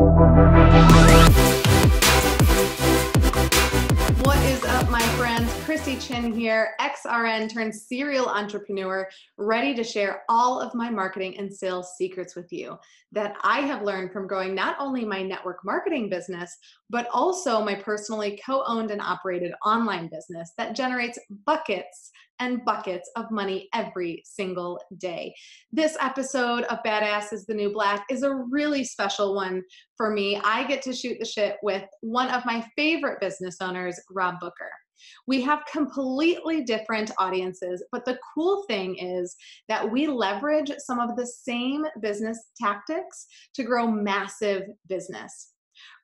What is up, my friends? Krissi Chin here, XRN turned serial entrepreneur, ready to share all of my marketing and sales secrets with you that I have learned from growing not only my network marketing business, but also my personally co-owned and operated online business that generates buckets and buckets of money every single day. This episode of Badass is the New Black is a really special one for me. I get to shoot the shit with one of my favorite business owners, Rob Booker. We have completely different audiences, but the cool thing is that we leverage some of the same business tactics to grow massive business.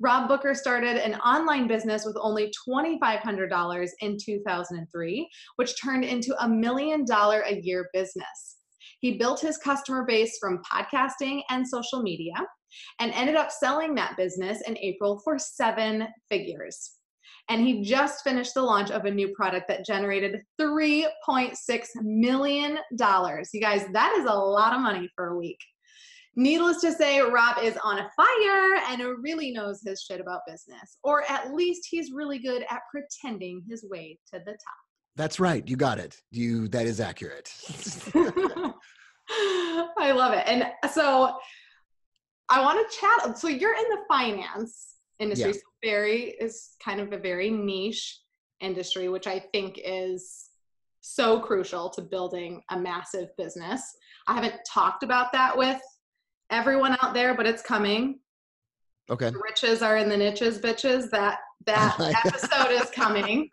Rob Booker started an online business with only $2,500 in 2003, which turned into $1 million a year business. He built his customer base from podcasting and social media and ended up selling that business in April for 7 figures. And he just finished the launch of a new product that generated $3.6 million. You guys, that is a lot of money for a week. Needless to say, Rob is on fire and really knows his shit about business, or at least he's really good at pretending his way to the top. That's right. You got it. That is accurate. I love it. And so I want to chat. So you're in the finance industry. Yeah. So is kind of a very niche industry, which I think is so crucial to building a massive business. I haven't talked about that with everyone out there, but it's coming. Okay. The riches are in the niches, bitches. That episode is coming.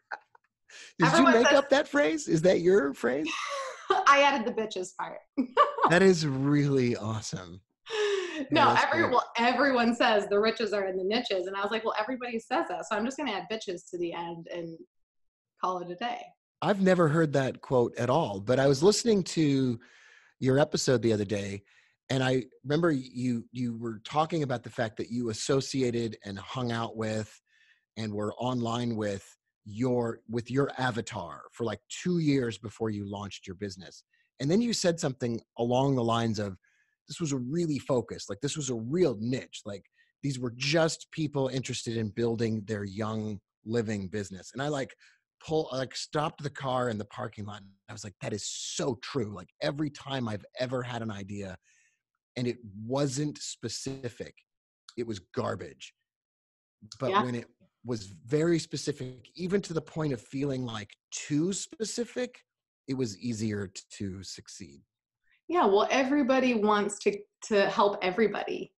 Did you make up that phrase? Is that your phrase? I added the bitches part. That is really awesome. No, everyone says the riches are in the niches. And I was like, well, everybody says that. So I'm just going to add bitches to the end and call it a day. I've never heard that quote at all, but I was listening to your episode the other day, and I remember you were talking about the fact that you associated and hung out with and were online with your avatar for like 2 years before you launched your business. And then you said something along the lines of, this was a really focused, like this was a real niche. Like these were just people interested in building their young living business. And I stopped the car in the parking lot. And I was like, that is so true. Like every time I've ever had an idea and it wasn't specific, it was garbage. But when it was very specific, even to the point of feeling like too specific, it was easier to succeed. Yeah, well, everybody wants to help everybody.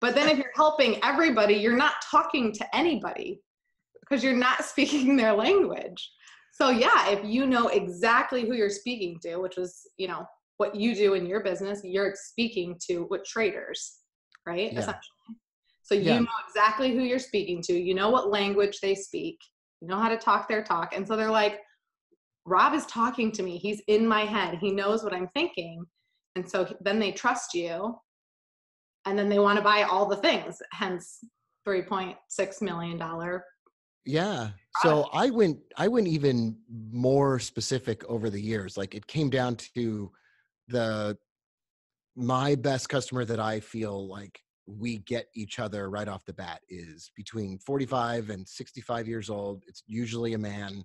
But then if you're helping everybody, you're not talking to anybody because you're not speaking their language. So yeah, if you know exactly who you're speaking to, which was, what you do in your business, you're speaking to with traders, right? Yeah. Essentially. So you know exactly who you're speaking to. You know what language they speak. You know how to talk their talk. And so they're like, Rob is talking to me. He's in my head. He knows what I'm thinking. And so then they trust you. And then they want to buy all the things. Hence $3.6 million. Yeah. So I went even more specific over the years. Like it came down to my best customer that I feel like we get each other right off the bat is between 45 and 65 years old. It's usually a man.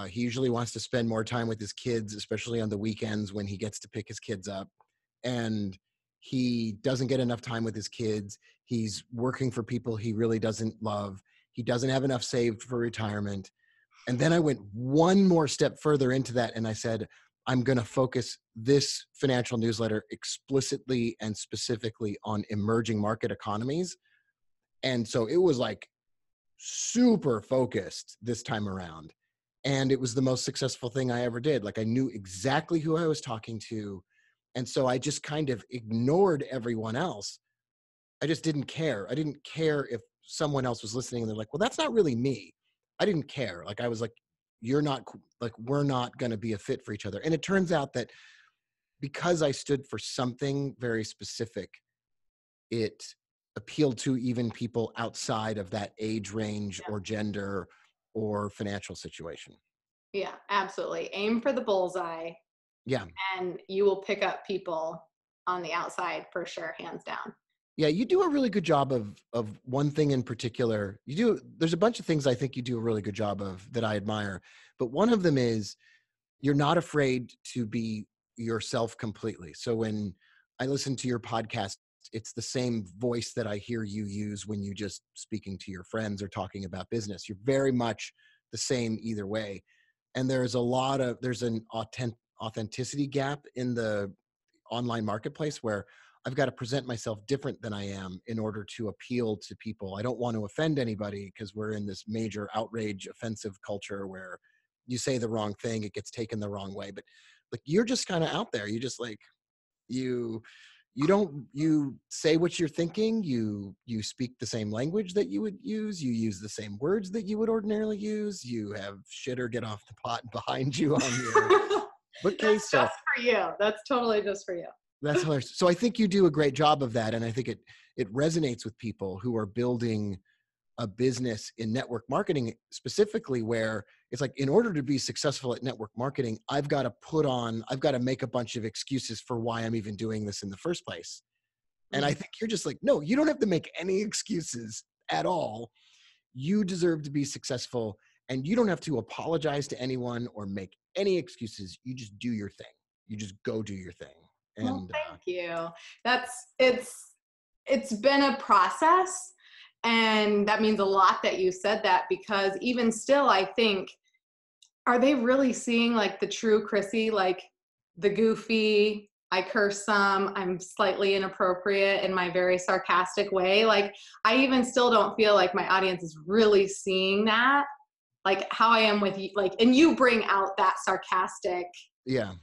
He usually wants to spend more time with his kids, especially on the weekends when he gets to pick his kids up. And he doesn't get enough time with his kids. He's working for people he really doesn't love. He doesn't have enough saved for retirement. And then I went one more step further into that. And I said, I'm going to focus this financial newsletter explicitly and specifically on emerging market economies. And so it was like super focused this time around. And it was the most successful thing I ever did. Like I knew exactly who I was talking to. And so I just kind of ignored everyone else. I just didn't care. I didn't care if someone else was listening and they're like, well, that's not really me. I didn't care. Like I was like, we're not going to be a fit for each other. And it turns out that because I stood for something very specific, it appealed to even people outside of that age range or gender or financial situation. Yeah, absolutely. Aim for the bullseye. Yeah. And you will pick up people on the outside for sure, hands down. Yeah, you do a really good job of one thing in particular. There's a bunch of things I think you do a really good job of that I admire, but one of them is you're not afraid to be yourself completely. So when I listen to your podcast, it's the same voice that I hear you use when you just speaking to your friends or talking about business. You're very much the same either way. And there's an authenticity gap in the online marketplace where I've got to present myself different than I am in order to appeal to people. I don't want to offend anybody because we're in this major outrage, offensive culture where you say the wrong thing, it gets taken the wrong way. But like you're just kind of out there. You just like you you say what you're thinking. You speak the same language that you would use. You use the same words that you would ordinarily use. You have shit or get off the pot behind you on your bookcase. That's just for you. That's totally just for you. That's hilarious. So I think you do a great job of that. And I think it resonates with people who are building a business in network marketing specifically, where it's like, in order to be successful at network marketing, I've got to make a bunch of excuses for why I'm even doing this in the first place. And I think you're just like, no, you don't have to make any excuses at all. You deserve to be successful and you don't have to apologize to anyone or make any excuses. You just do your thing. You just go do your thing. And well, thank you. It's been a process, and that means a lot that you said that, because even still, I think, are they really seeing like the true Krissi, like the goofy, I curse some, I'm slightly inappropriate in my very sarcastic way? Like, I even still don't feel like my audience is really seeing that, like how I am with you, like, and you bring out that sarcastic, yeah,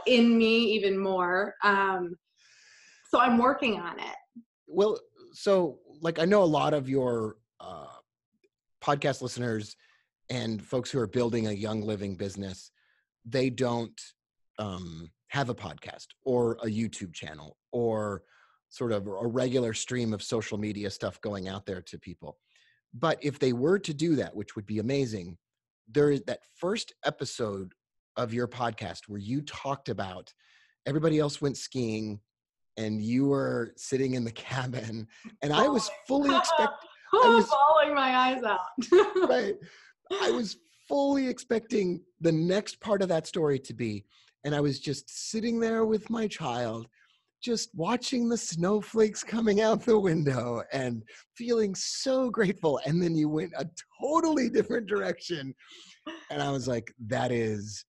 in me even more. So I'm working on it. Well, so like I know a lot of your podcast listeners and folks who are building a young living business, they don't have a podcast or a YouTube channel or sort of a regular stream of social media stuff going out there to people. But if they were to do that, which would be amazing, there is that first episode of your podcast where you talked about everybody else went skiing and you were sitting in the cabin, and I was fully bawling my eyes out. Right. I was fully expecting the next part of that story to be, and I was just sitting there with my child, just watching the snowflakes coming out the window and feeling so grateful. And then you went a totally different direction. And I was like, that is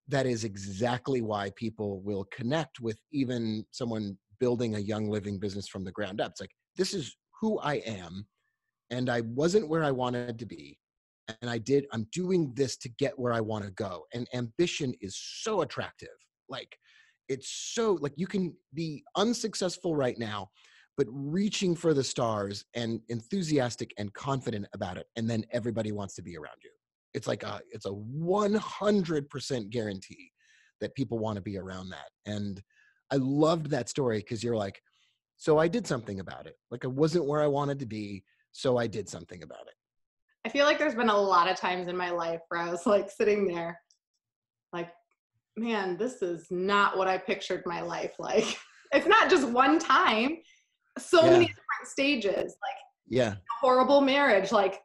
exactly why people will connect with even someone building a young living business from the ground up. It's like, this is who I am. And I wasn't where I wanted to be. And I'm doing this to get where I want to go. And ambition is so attractive. Like, it's so, like, you can be unsuccessful right now, but reaching for the stars and enthusiastic and confident about it. And then everybody wants to be around you. It's like it's a 100% guarantee that people want to be around that. And I loved that story because you're like, so I did something about it. Like, I wasn't where I wanted to be, so I did something about it. I feel like there's been a lot of times in my life where I was like sitting there like, man, this is not what I pictured my life like. It's not just one time, so many different stages, like a horrible marriage, like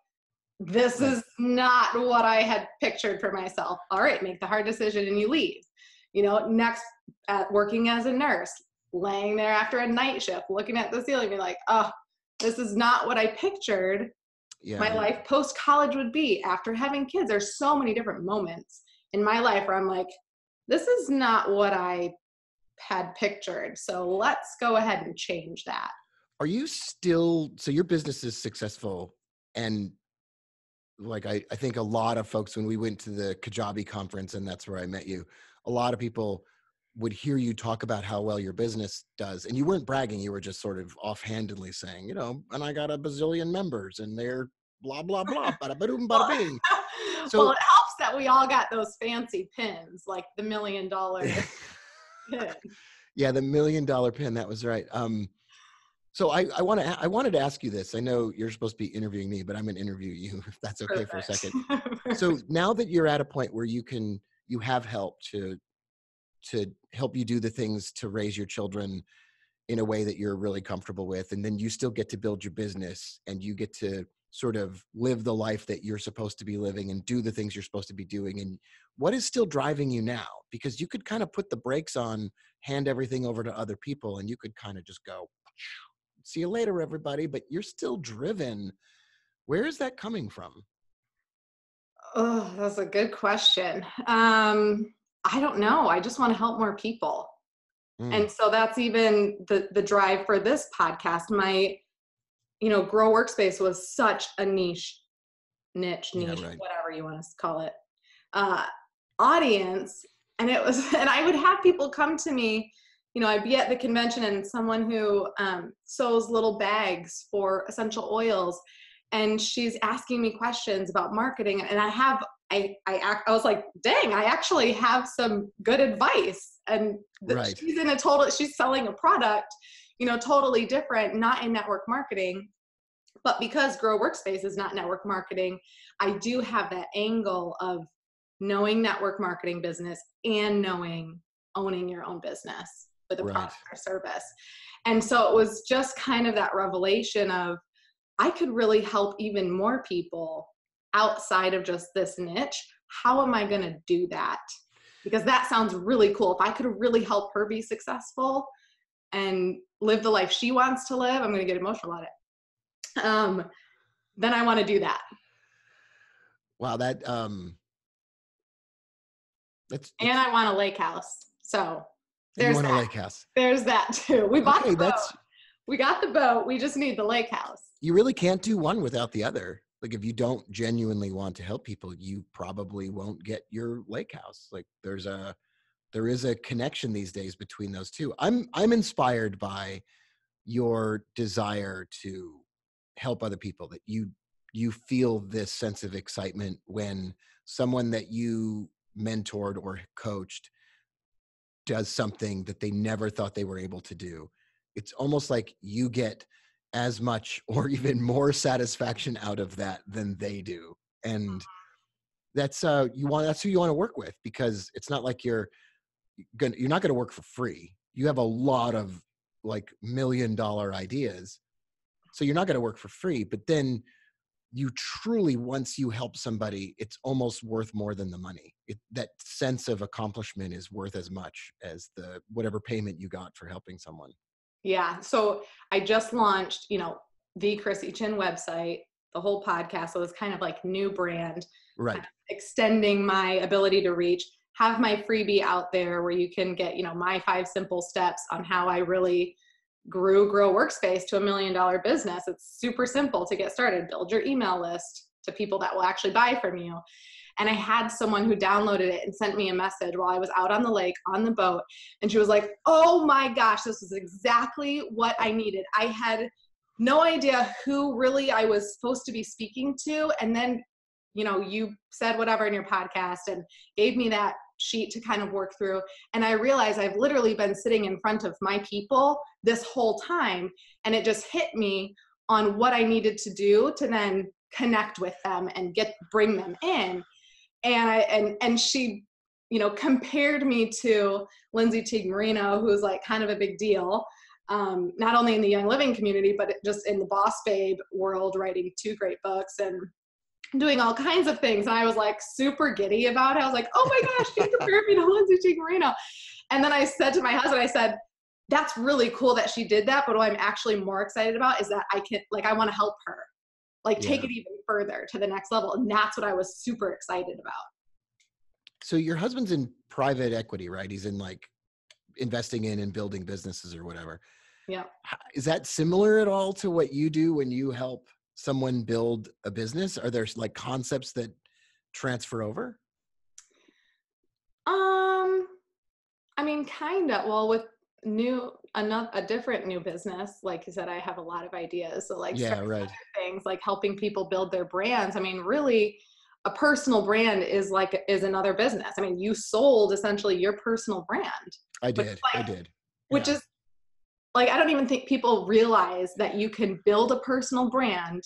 this is not what I had pictured for myself. All right, make the hard decision and you leave. Next, at working as a nurse, laying there after a night shift, looking at the ceiling, be like, oh, this is not what I pictured my life post-college would be after having kids. There's so many different moments in my life where I'm like, this is not what I had pictured. So let's go ahead and change that. Are you still, so your business is successful, and like I think a lot of folks, when we went to the Kajabi conference, and that's where I met you, a lot of people would hear you talk about how well your business does. And you weren't bragging, you were just sort of offhandedly saying, and I got a bazillion members and they're blah, blah, blah, bada boom, bada bing. So, well, it helps that we all got those fancy pins, like the $1 million pin. Yeah, the $1 million pin, that was right. So I wanted to ask you this. I know you're supposed to be interviewing me, but I'm going to interview you, if that's okay. Perfect. For a second. So now that you're at a point where you have help to help you do the things to raise your children in a way that you're really comfortable with. And then you still get to build your business and you get to sort of live the life that you're supposed to be living and do the things you're supposed to be doing. And what is still driving you now? Because you could kind of put the brakes on, hand everything over to other people, and you could kind of just go, see you later, everybody. But you're still driven. Where is that coming from? Oh, that's a good question. I don't know. I just want to help more people. Mm, And so that's even the drive for this podcast. My, Grow Workspace was such a niche, yeah, right. whatever you want to call it, uh, audience. And it was, and I would have people come to me, I'd be at the convention and someone who sews little bags for essential oils, and she's asking me questions about marketing. And I was like, dang, I actually have some good advice. And Right. she's selling a product, totally different, not in network marketing. But because Grow Workspace is not network marketing, I do have that angle of knowing network marketing business and owning your own business with a Right. product or service. And so it was just kind of that revelation of, I could really help even more people outside of just this niche. How am I going to do that? Because that sounds really cool. If I could really help her be successful and live the life she wants to live, I'm going to get emotional about it. Then I want to do that. Wow. And I want a lake house. So You there's want a that. lake house. There's that too. We bought Okay, the boat. We got the boat. We just need the lake house. You really can't do one without the other. Like if you don't genuinely want to help people, you probably won't get your lake house. Like there is a connection these days between those two. I'm inspired by your desire to help other people, that you feel this sense of excitement when someone that you mentored or coached does something that they never thought they were able to do. It's almost like you get as much or even more satisfaction out of that than they do. And that's that's who you want to work with, because it's not like you're not going to work for free. You have a lot of like $1 million ideas. So you're not going to work for free, but then you truly, once you help somebody, it's almost worth more than the money. That sense of accomplishment is worth as much as the whatever payment you got for helping someone. Yeah. So I just launched, the Krissi Chin website, the whole podcast. So it's kind of like new brand, Right. kind of extending my ability to reach, have my freebie out there where you can get, my 5 simple steps on how I really Grow Workspace to $1 million business. It's super simple to get started. Build your email list to people that will actually buy from you. And I had someone who downloaded it and sent me a message while I was out on the lake on the boat. And she was like, oh my gosh, this is exactly what I needed. I had no idea who really I was supposed to be speaking to. And then, you said whatever in your podcast and gave me that sheet to kind of work through. And I realized I've literally been sitting in front of my people this whole time. And it just hit me on what I needed to do to then connect with them and bring them in. And she, compared me to Lindsay Teague Marino, who's like kind of a big deal, not only in the Young Living community, but just in the Boss Babe world, writing 2 great books and doing all kinds of things. And I was like super giddy about it. I was like, oh my gosh, she compared me to Lindsay Teague Marino. And then I said to my husband, I said, that's really cool that she did that. But what I'm actually more excited about is that I want to help her, take it even further to the next level. And that's what I was super excited about. So your husband's in private equity, right? He's in like investing in and building businesses or whatever. Yeah. Is that similar at all to what you do when you help someone build a business? Are there like concepts that transfer over? I mean, kind of. Well, with a different new business, like you said, I have a lot of ideas. So Yeah, right. things like helping people build their brands. I mean, really, a personal brand is another business. I mean, you sold essentially your personal brand. I did. Which is like, I don't even think people realize that you can build a personal brand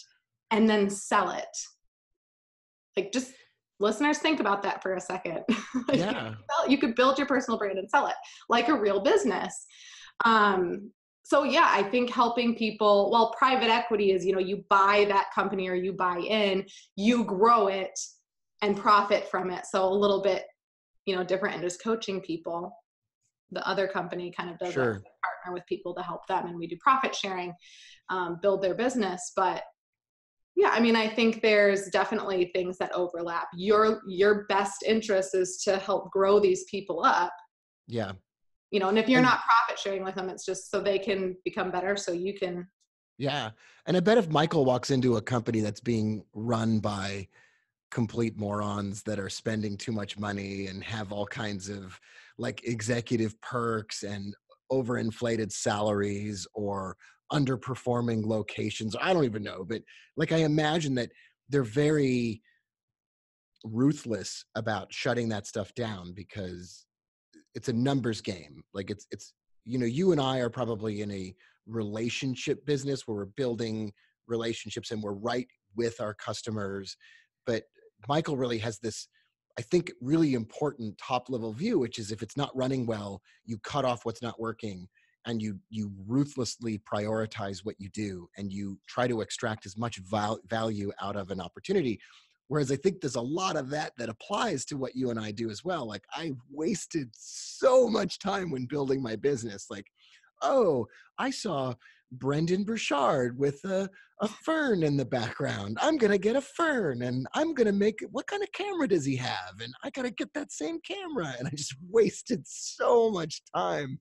and then sell it. Like, just listeners, think about that for a second. Yeah. You could build your personal brand and sell it like a real business. So yeah, I think helping people, well, private equity is, you buy that company or you buy in, you grow it and profit from it. So a little bit, different, and just coaching people. The other company kind of does that. Sure. We partner with people to help them, and we do profit sharing, build their business. But yeah, I mean, I think there's definitely things that overlap. Your best interest is to help grow these people up, Yeah. and if you're And not profit sharing with them, it's just so they can become better, so you can. yeah. And I bet if Michael walks into a company that's being run by complete morons that are spending too much money and have all kinds of like executive perks and overinflated salaries or underperforming locations, I don't even know, but like I imagine that they're very ruthless about shutting that stuff down because it's a numbers game. Like it's you and I are probably in a relationship business where we're building relationships and we're right with our customers. But Michael really has this, I think, really important top level view, which is if it's not running well, you cut off what's not working and you ruthlessly prioritize what you do and you try to extract as much value out of an opportunity. Whereas I think there's a lot of that applies to what you and I do as well. Like I wasted so much time when building my business. Like, oh, I saw Brendan Burchard with a fern in the background. I'm going to get a fern and I'm going to make, what kind of camera does he have? And I got to get that same camera. And I just wasted so much time.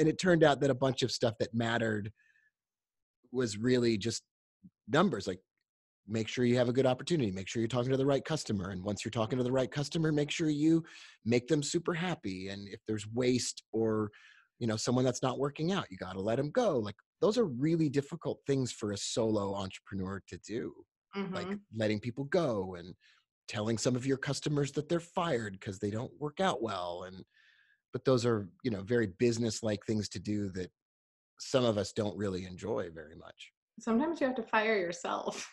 And it turned out that a bunch of stuff that mattered was really just numbers. Like, make sure you have a good opportunity, make sure you're talking to the right customer, and once you're talking to the right customer, make sure you make them super happy. And if there's waste or someone that's not working out, you got to let them go. Like those are really difficult things for a solo entrepreneur to do, like Mhm. letting people go and telling some of your customers that they're fired because they don't work out well. And but those are very business like things to do that some of us don't really enjoy very much. Sometimes you have to fire yourself.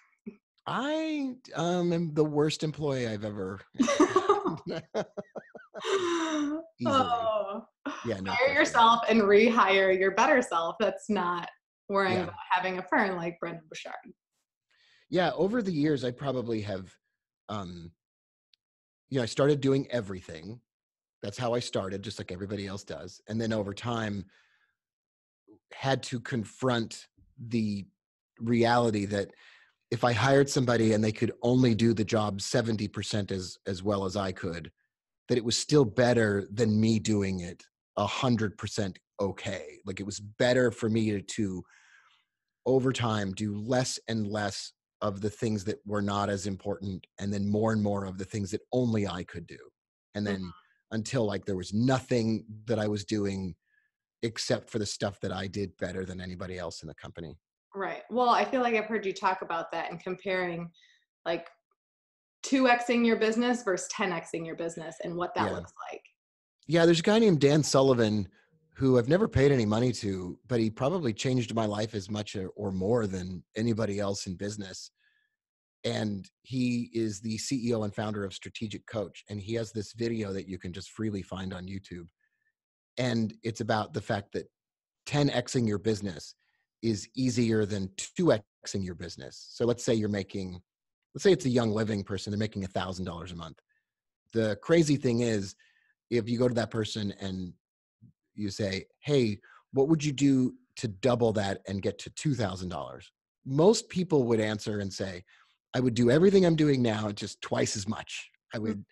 I am the worst employee I've ever had. Easily. Oh, Yeah, no fire question. yourself and rehire your better self that's not worrying Yeah. about having a fern like Brendan Bouchard. Yeah, over the years I probably have um I started doing everything. That's how I started, just like everybody else does. And then over time had to confront the reality that if I hired somebody and they could only do the job 70% as well as I could, that it was still better than me doing it 100% okay. Like it was better for me to over time do less and less of the things that were not as important and then more and more of the things that only I could do. And Mhm. then until like there was nothing that I was doing except for the stuff that I did better than anybody else in the company. Right. Well, I feel like I've heard you talk about that and comparing like 2xing your business versus 10xing your business and what that Yeah. looks like. Yeah, there's a guy named Dan Sullivan who I've never paid any money to, but he probably changed my life as much or more than anybody else in business. And he is the CEO and founder of Strategic Coach. And he has this video that you can just freely find on YouTube. And it's about the fact that 10xing your business is easier than 2xing your business. So let's say let's say it's a young living person, they're making $1,000 a month. The crazy thing is, if you go to that person and you say, hey, what would you do to double that and get to $2,000? Most people would answer and say, I would do everything I'm doing now, just twice as much. I Mm. would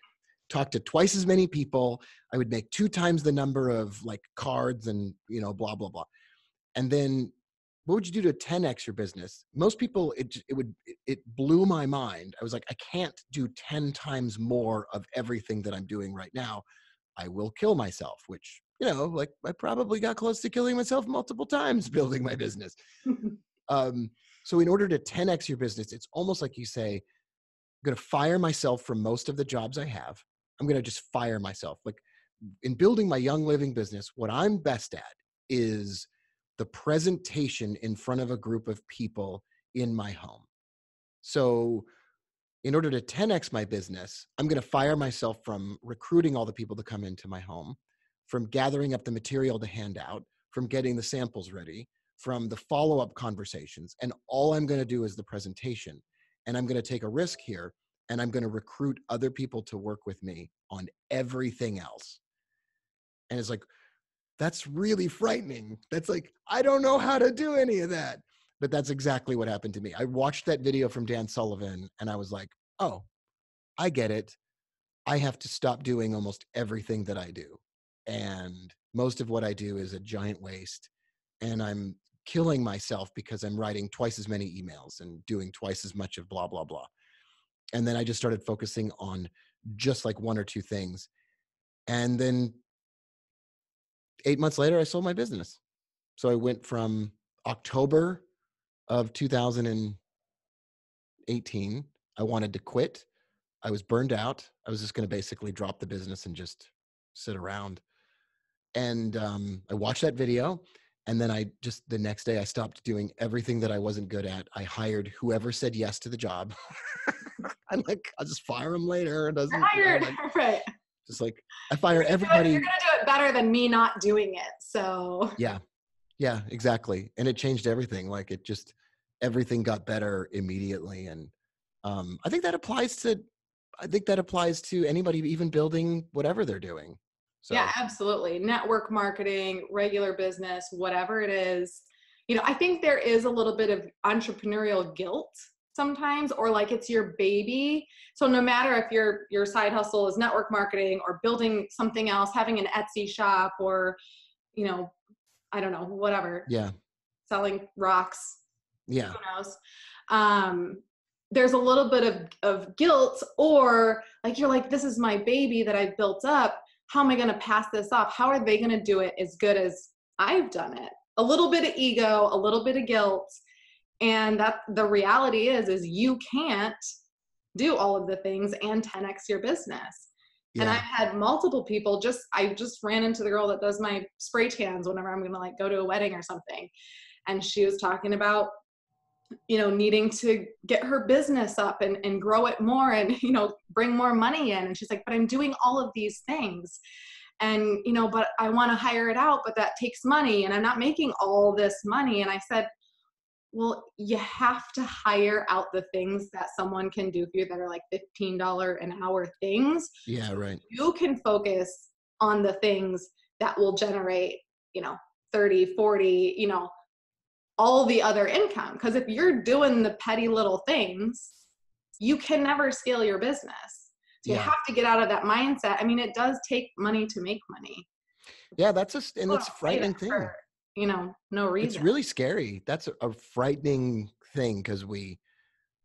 talk to twice as many people. I would make 2 times the number of like cards and, blah, blah, blah. And then what would you do to 10x your business? Most people, it blew my mind. I was like, I can't do 10 times more of everything that I'm doing right now. I will kill myself, which, like I probably got close to killing myself multiple times building my business. Um, so in order to 10x your business, it's almost like you say, I'm going to fire myself from most of the jobs I have. I'm going to just fire myself. Like in building my Young Living business, what I'm best at is the presentation in front of a group of people in my home. So in order to 10x my business, I'm going to fire myself from recruiting all the people to come into my home, from gathering up the material to hand out, from getting the samples ready, from the follow-up conversations. And all I'm going to do is the presentation. And I'm going to take a risk here, and I'm going to recruit other people to work with me on everything else. And it's like, that's really frightening. That's like, I don't know how to do any of that. But that's exactly what happened to me. I watched that video from Dan Sullivan and I was like, oh, I get it. I have to stop doing almost everything that I do. And most of what I do is a giant waste. And I'm killing myself because I'm writing twice as many emails and doing twice as much of blah, blah, blah. And then I just started focusing on just like one or two things. And then 8 months later, I sold my business. So I went from October of 2018, I wanted to quit. I was burned out. I was just going to basically drop the business and just sit around. And I watched that video. And then the next day I stopped doing everything that I wasn't good at. I hired whoever said yes to the job. I'm like, I'll just fire them later. It doesn't, Hired, right. Just like I fire everybody. You're going to do it better than me not doing it. So yeah, exactly. And it changed everything. Like everything got better immediately. And I think that applies to anybody even building whatever they're doing. So. Yeah, absolutely. Network marketing, regular business, whatever it is. I think there is a little bit of entrepreneurial guilt sometimes, or like it's your baby. So no matter if your side hustle is network marketing or building something else, having an Etsy shop, or, I don't know, whatever. Yeah. Selling rocks. Yeah. Who knows? There's a little bit of guilt, or like, you're like, this is my baby that I've built up. How am I going to pass this off? How are they going to do it as good as I've done it? A little bit of ego, a little bit of guilt. And that the reality is you can't do all of the things and 10x your business. Yeah. And I've had multiple people I just ran into the girl that does my spray tans whenever I'm going to like go to a wedding or something. And she was talking about, needing to get her business up and grow it more and, bring more money in. And she's like, but I'm doing all of these things and, but I want to hire it out, but that takes money and I'm not making all this money. And I said, well, you have to hire out the things that someone can do for you that are like $15 an hour things. Yeah, right. You can focus on the things that will generate, 30, 40, all the other income. Because if you're doing the petty little things, you can never scale your business. So you have to get out of that mindset. I mean, it does take money to make money. Yeah, that's a frightening thing. For, no reason. It's really scary. That's a frightening thing because we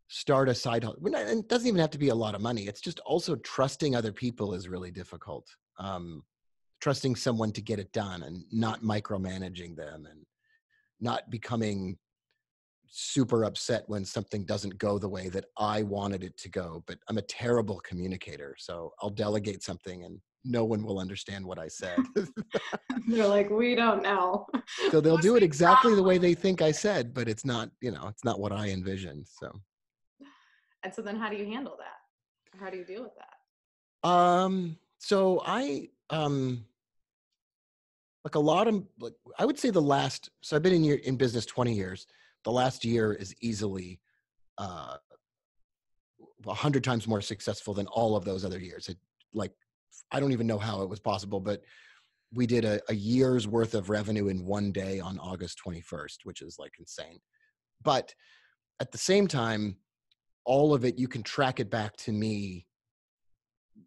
start a side hustle. It doesn't even have to be a lot of money. It's just also trusting other people is really difficult. Trusting someone to get it done and not micromanaging them and not becoming super upset when something doesn't go the way that I wanted it to go. But I'm a terrible communicator. So I'll delegate something and no one will understand what I said. They're like, we don't know. So they'll do it exactly the way they think I said, but it's not, it's not what I envisioned. So. And so then how do you handle that? How do you deal with that? So like a lot of, I would say so I've been in business 20 years. The last year is easily 100 times more successful than all of those other years. I don't even know how it was possible, but we did a year's worth of revenue in one day on August 21st, which is like insane. But at the same time, all of it, you can track it back to me,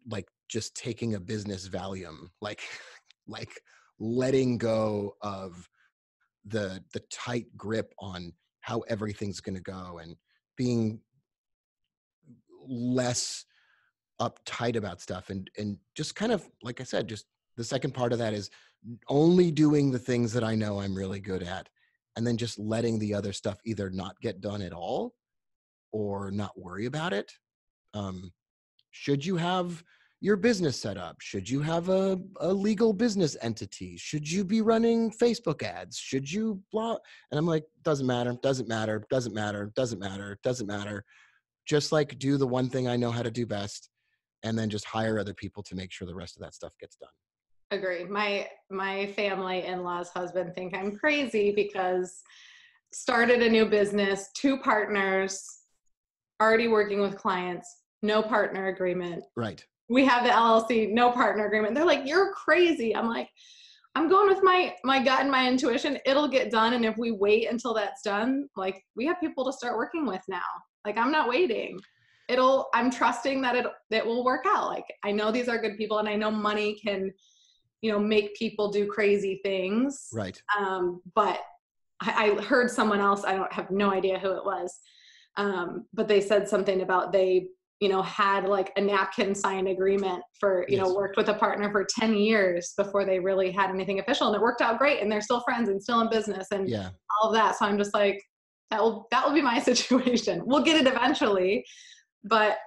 like just taking a business Valium, like letting go of the tight grip on how everything's going to go and being less uptight about stuff and just kind of, like I said, just the second part of that is only doing the things that I know I'm really good at and then just letting the other stuff either not get done at all or not worry about it. Should you have your business set up? Should you have a legal business entity? Should you be running Facebook ads? Should you blah? And I'm like, doesn't matter, doesn't matter, doesn't matter, doesn't matter, doesn't matter. Just like do the one thing I know how to do best and then just hire other people to make sure the rest of that stuff gets done. Agree. My family in-laws husband think I'm crazy because started a new business, two partners, already working with clients, no partner agreement. Right. We have the LLC, no partner agreement. They're like, "You're crazy." I'm like, I'm going with my gut and my intuition. It'll get done, and if we wait until that's done, like we have people to start working with now. Like I'm not waiting. I'm trusting that it will work out. Like I know these are good people, and I know money can, make people do crazy things. Right. But I heard someone else, I don't have no idea who it was, but they said something about they, had like a napkin signed agreement for, Yes. worked with a partner for 10 years before they really had anything official. And it worked out great. And they're still friends and still in business and Yeah. all of that. So I'm just like, that will be my situation. We'll get it eventually, but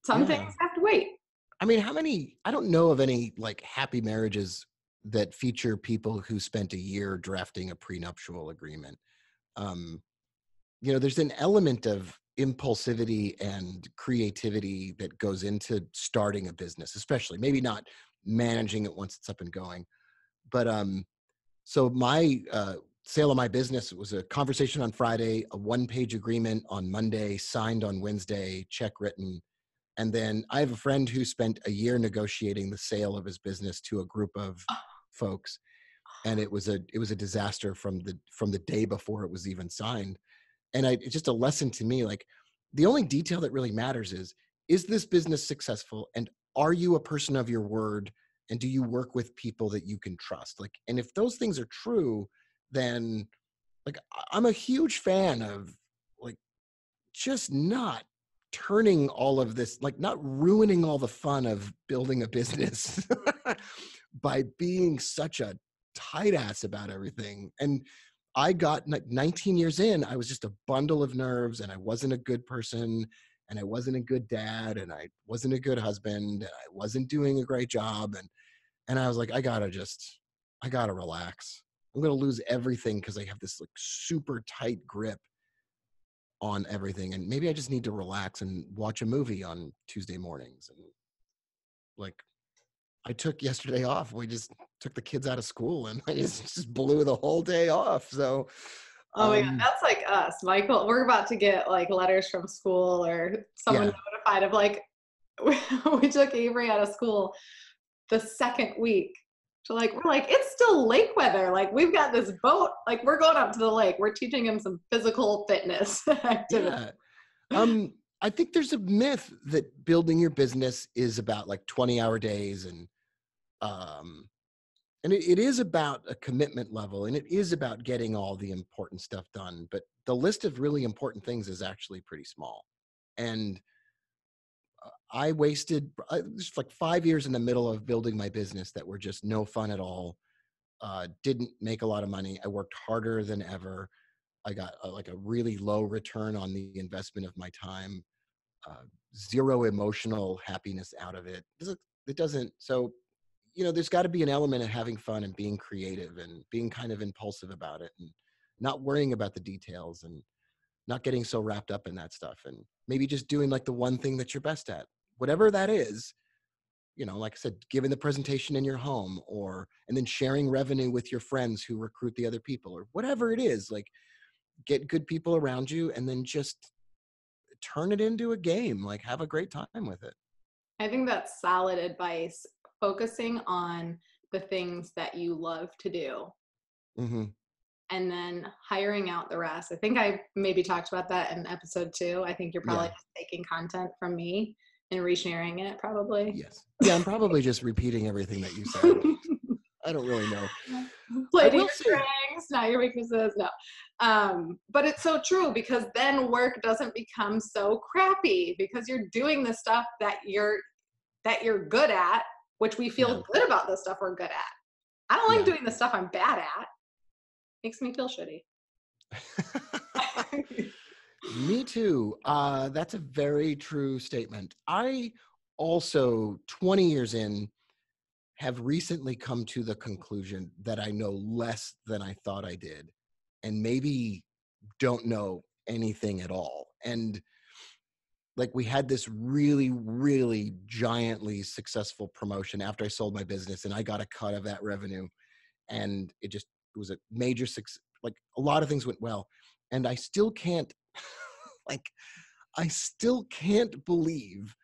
some Yeah. things have to wait. I mean, I don't know of any like happy marriages that feature people who spent a year drafting a prenuptial agreement. Um, there's an element of impulsivity and creativity that goes into starting a business, especially maybe not managing it once it's up and going. But so my sale of my business was a conversation on Friday, a one-page agreement on Monday, signed on Wednesday, check written. And then I have a friend who spent a year negotiating the sale of his business to a group of folks, and it was a disaster from the day before it was even signed. And it's just a lesson to me, like the only detail that really matters is this business successful, and are you a person of your word, and do you work with people that you can trust? Like, and if those things are true, then like I'm a huge fan of like just not turning all of this, like not ruining all the fun of building a business by being such a tight ass about everything. And I got 19 years in, I was just a bundle of nerves, and I wasn't a good person, and I wasn't a good dad, and I wasn't a good husband, and I wasn't doing a great job. And I was like, I gotta relax. I'm gonna lose everything because I have this like super tight grip on everything, and maybe I just need to relax and watch a movie on Tuesday mornings. And like I took yesterday off. We just took the kids out of school, and I just blew the whole day off. So Oh my God, that's like us. Michael, we're about to get like letters from school or someone yeah, notified of like, we took Avery out of school the second week. So like, we're like, it's still lake weather. Like we've got this boat, like we're going up to the lake. We're teaching him some physical fitness activity. yeah. I think there's a myth that building your business is about like 20-hour days, um, and it is about a commitment level, and it is about getting all the important stuff done. But the list of really important things is actually pretty small. And I wasted just like 5 years in the middle of building my business that were just no fun at all. Didn't make a lot of money. I worked harder than ever. I got like a really low return on the investment of my time. Uh, Zero emotional happiness out of it. It doesn't. So, there's got to be an element of having fun and being creative and being kind of impulsive about it, and not worrying about the details, and not getting so wrapped up in that stuff, and maybe just doing like the one thing that you're best at, whatever that is. Like I said, giving the presentation in your home, and then sharing revenue with your friends who recruit the other people, or whatever it is. Like get good people around you, and then just turn it into a game. Like have a great time with it. I think that's solid advice. Focusing on the things that you love to do Mm-hmm. and then hiring out the rest. I think I maybe talked about that in episode 2. I think you're probably Yeah. just taking content from me and resharing it probably. Yes. Yeah, I'm probably just repeating everything that you said. I don't really know. I Play to will your say, strengths, not your weaknesses. No. But it's so true because then work doesn't become so crappy because you're doing the stuff that you're good at, which we yeah. feel good about the stuff we're good at. I don't like Yeah. doing the stuff I'm bad at. Makes me feel shitty. Me too. That's a very true statement. I also, 20 years in, have recently come to the conclusion that I know less than I thought I did, and maybe don't know anything at all. And like we had this really, really giantly successful promotion after I sold my business, and I got a cut of that revenue, and it was a major success. Like a lot of things went well, and I still can't, like, I still can't believe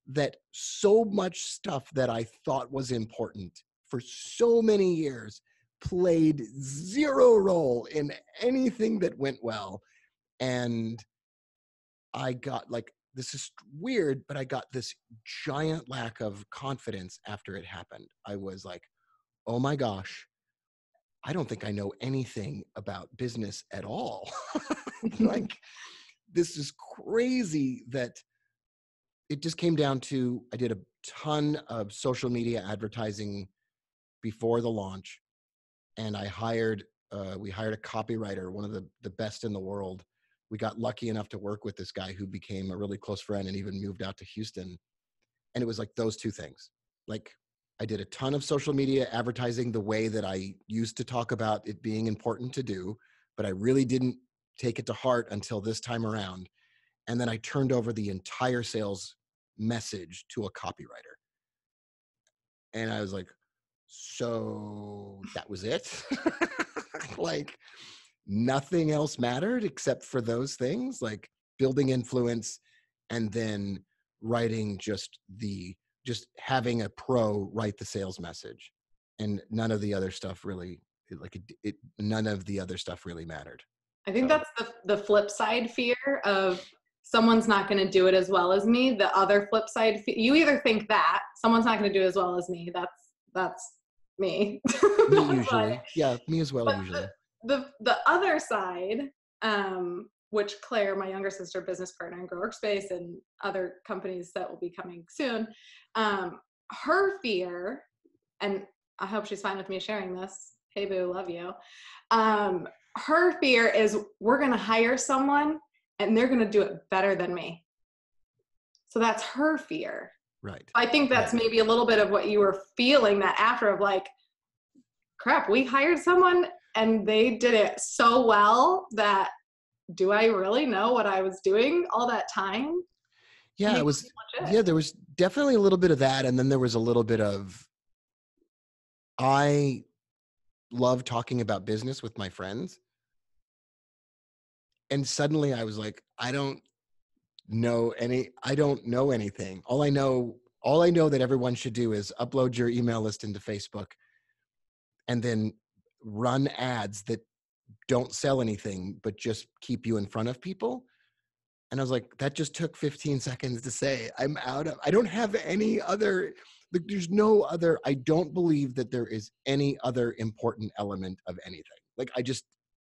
that so much stuff that I thought was important for so many years played zero role in anything that went well. And I got like, this is weird, but I got this giant lack of confidence after it happened. I was like, oh my gosh, I don't think I know anything about business at all. Like, this is crazy that it just came down to, I did a ton of social media advertising before the launch, and we hired a copywriter, one of the best in the world. We got lucky enough to work with this guy who became a really close friend and even moved out to Houston. And it was like those two things. Like, I did a ton of social media advertising the way that I used to talk about it being important to do, but I really didn't take it to heart until this time around. And then I turned over the entire sales message to a copywriter. And I was like, so that was it? Like, nothing else mattered except for those things, like building influence and then writing just having a pro write the sales message. And none of the other stuff really, none of the other stuff really mattered. I think So, that's the flip side fear of someone's not going to do it as well as me. The other flip side, you either think that someone's not going to do it as well as me. That's me. me usually. Yeah, me as well, But usually. the other side, which Claire, my younger sister, business partner in Grow Workspace and other companies that will be coming soon, her fear, and I hope she's fine with me sharing this. Hey boo, love you. Her fear is we're going to hire someone and they're going to do it better than me. So that's her fear. Right. I think that's Right. maybe a little bit of what you were feeling that after of like, crap, we hired someone and they did it so well that do I really know what I was doing all that time? Yeah, there was definitely a little bit of that. And then there was a little bit of, I love talking about business with my friends. And suddenly I was like, I don't know anything. All I know that everyone should do is upload your email list into Facebook and then run ads that don't sell anything, but just keep you in front of people. And I was like, that just took 15 seconds to say. I don't have any other, like, there's no other, I don't believe that there is any other important element of anything. Like,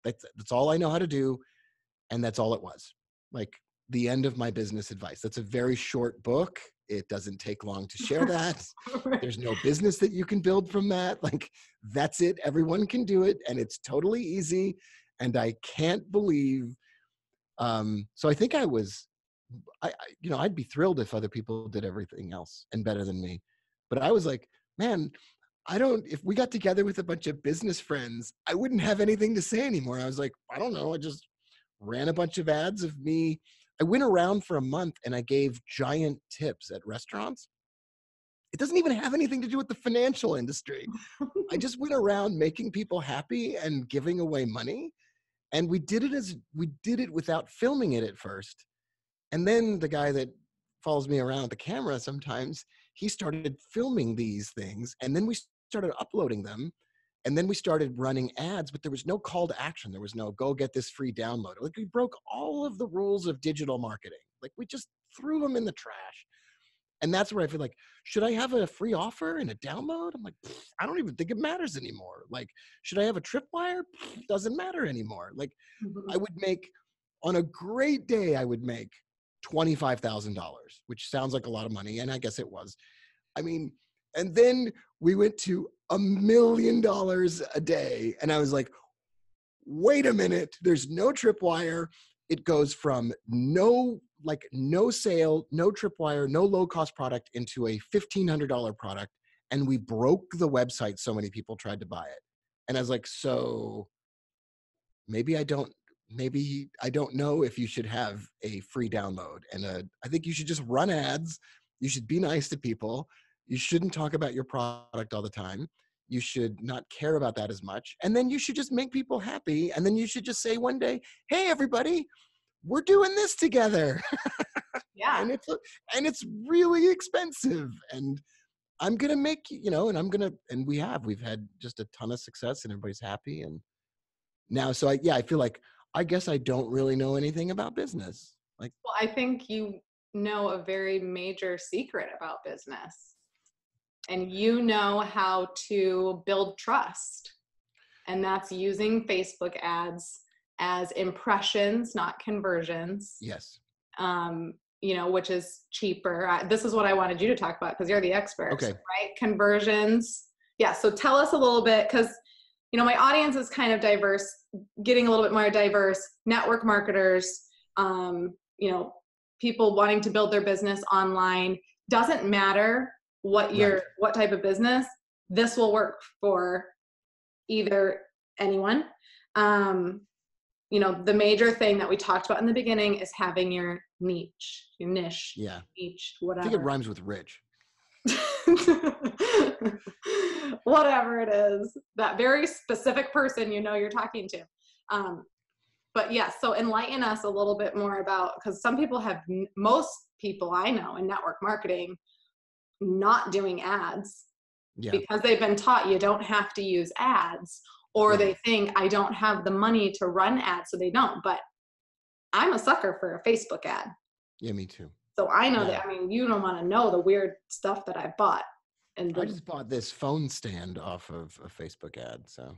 that's all I know how to do. And that's all it was. Like, the end of my business advice. That's a very short book. It doesn't take long to share that. There's no business that you can build from that. Like, that's it. Everyone can do it. And it's totally easy. And I can't believe, so I think I'd be thrilled if other people did everything else and better than me. But I was like, man, if we got together with a bunch of business friends, I wouldn't have anything to say anymore. I was like, I don't know. I just ran a bunch of ads of me. I went around for a month and I gave giant tips at restaurants. It doesn't even have anything to do with the financial industry. I just went around making people happy and giving away money. And we did it without filming it at first. And then the guy that follows me around with the camera sometimes, he started filming these things. And then we started uploading them. And then we started running ads, but there was no call to action. There was no go get this free download. Like, we broke all of the rules of digital marketing. Like, we just threw them in the trash. And that's where I feel like, should I have a free offer and a download? I'm like, I don't even think it matters anymore. Like, should I have a tripwire? Doesn't matter anymore. Like, I would make, on a great day, I would make $25,000, which sounds like a lot of money. And I guess it was. I mean, and then we went to $1 million a day. And I was like, wait a minute, there's no tripwire. It goes from no sale, no tripwire, no low cost product into a $1,500 product. And we broke the website. So many people tried to buy it. And I was like, so maybe I don't maybe I don't know if you should have a free download and I think you should just run ads. You should be nice to people. You shouldn't talk about your product all the time. You should not care about that as much. And then you should just make people happy. And then you should just say one day, hey, everybody, we're doing this together. Yeah. And it's really expensive. And I'm going to make, and we've had just a ton of success and everybody's happy. And now, so I feel like, I guess I don't really know anything about business. Like, Well, I think you know a very major secret about business, and you know how to build trust. And that's using Facebook ads as impressions, not conversions. yes. Which is cheaper. This is what I wanted you to talk about because you're the expert, Okay. right? Conversions. Yeah. So tell us a little bit, because my audience is kind of diverse, getting a little bit more diverse. Network marketers, people wanting to build their business online. Doesn't matter what what type of business. This will work for either anyone. The major thing that we talked about in the beginning is having your niche, Yeah. niche, whatever. I think it rhymes with rich. Whatever it is, that very specific person you're talking to. But yeah, so enlighten us a little bit more about, because most people I know in network marketing not doing ads because they've been taught you don't have to use ads, or they think I don't have the money to run ads, so they don't. But I'm a sucker for a Facebook ad. Yeah, me too. So I know that, you don't want to know the weird stuff that I bought. And I just bought this phone stand off of a Facebook ad. So,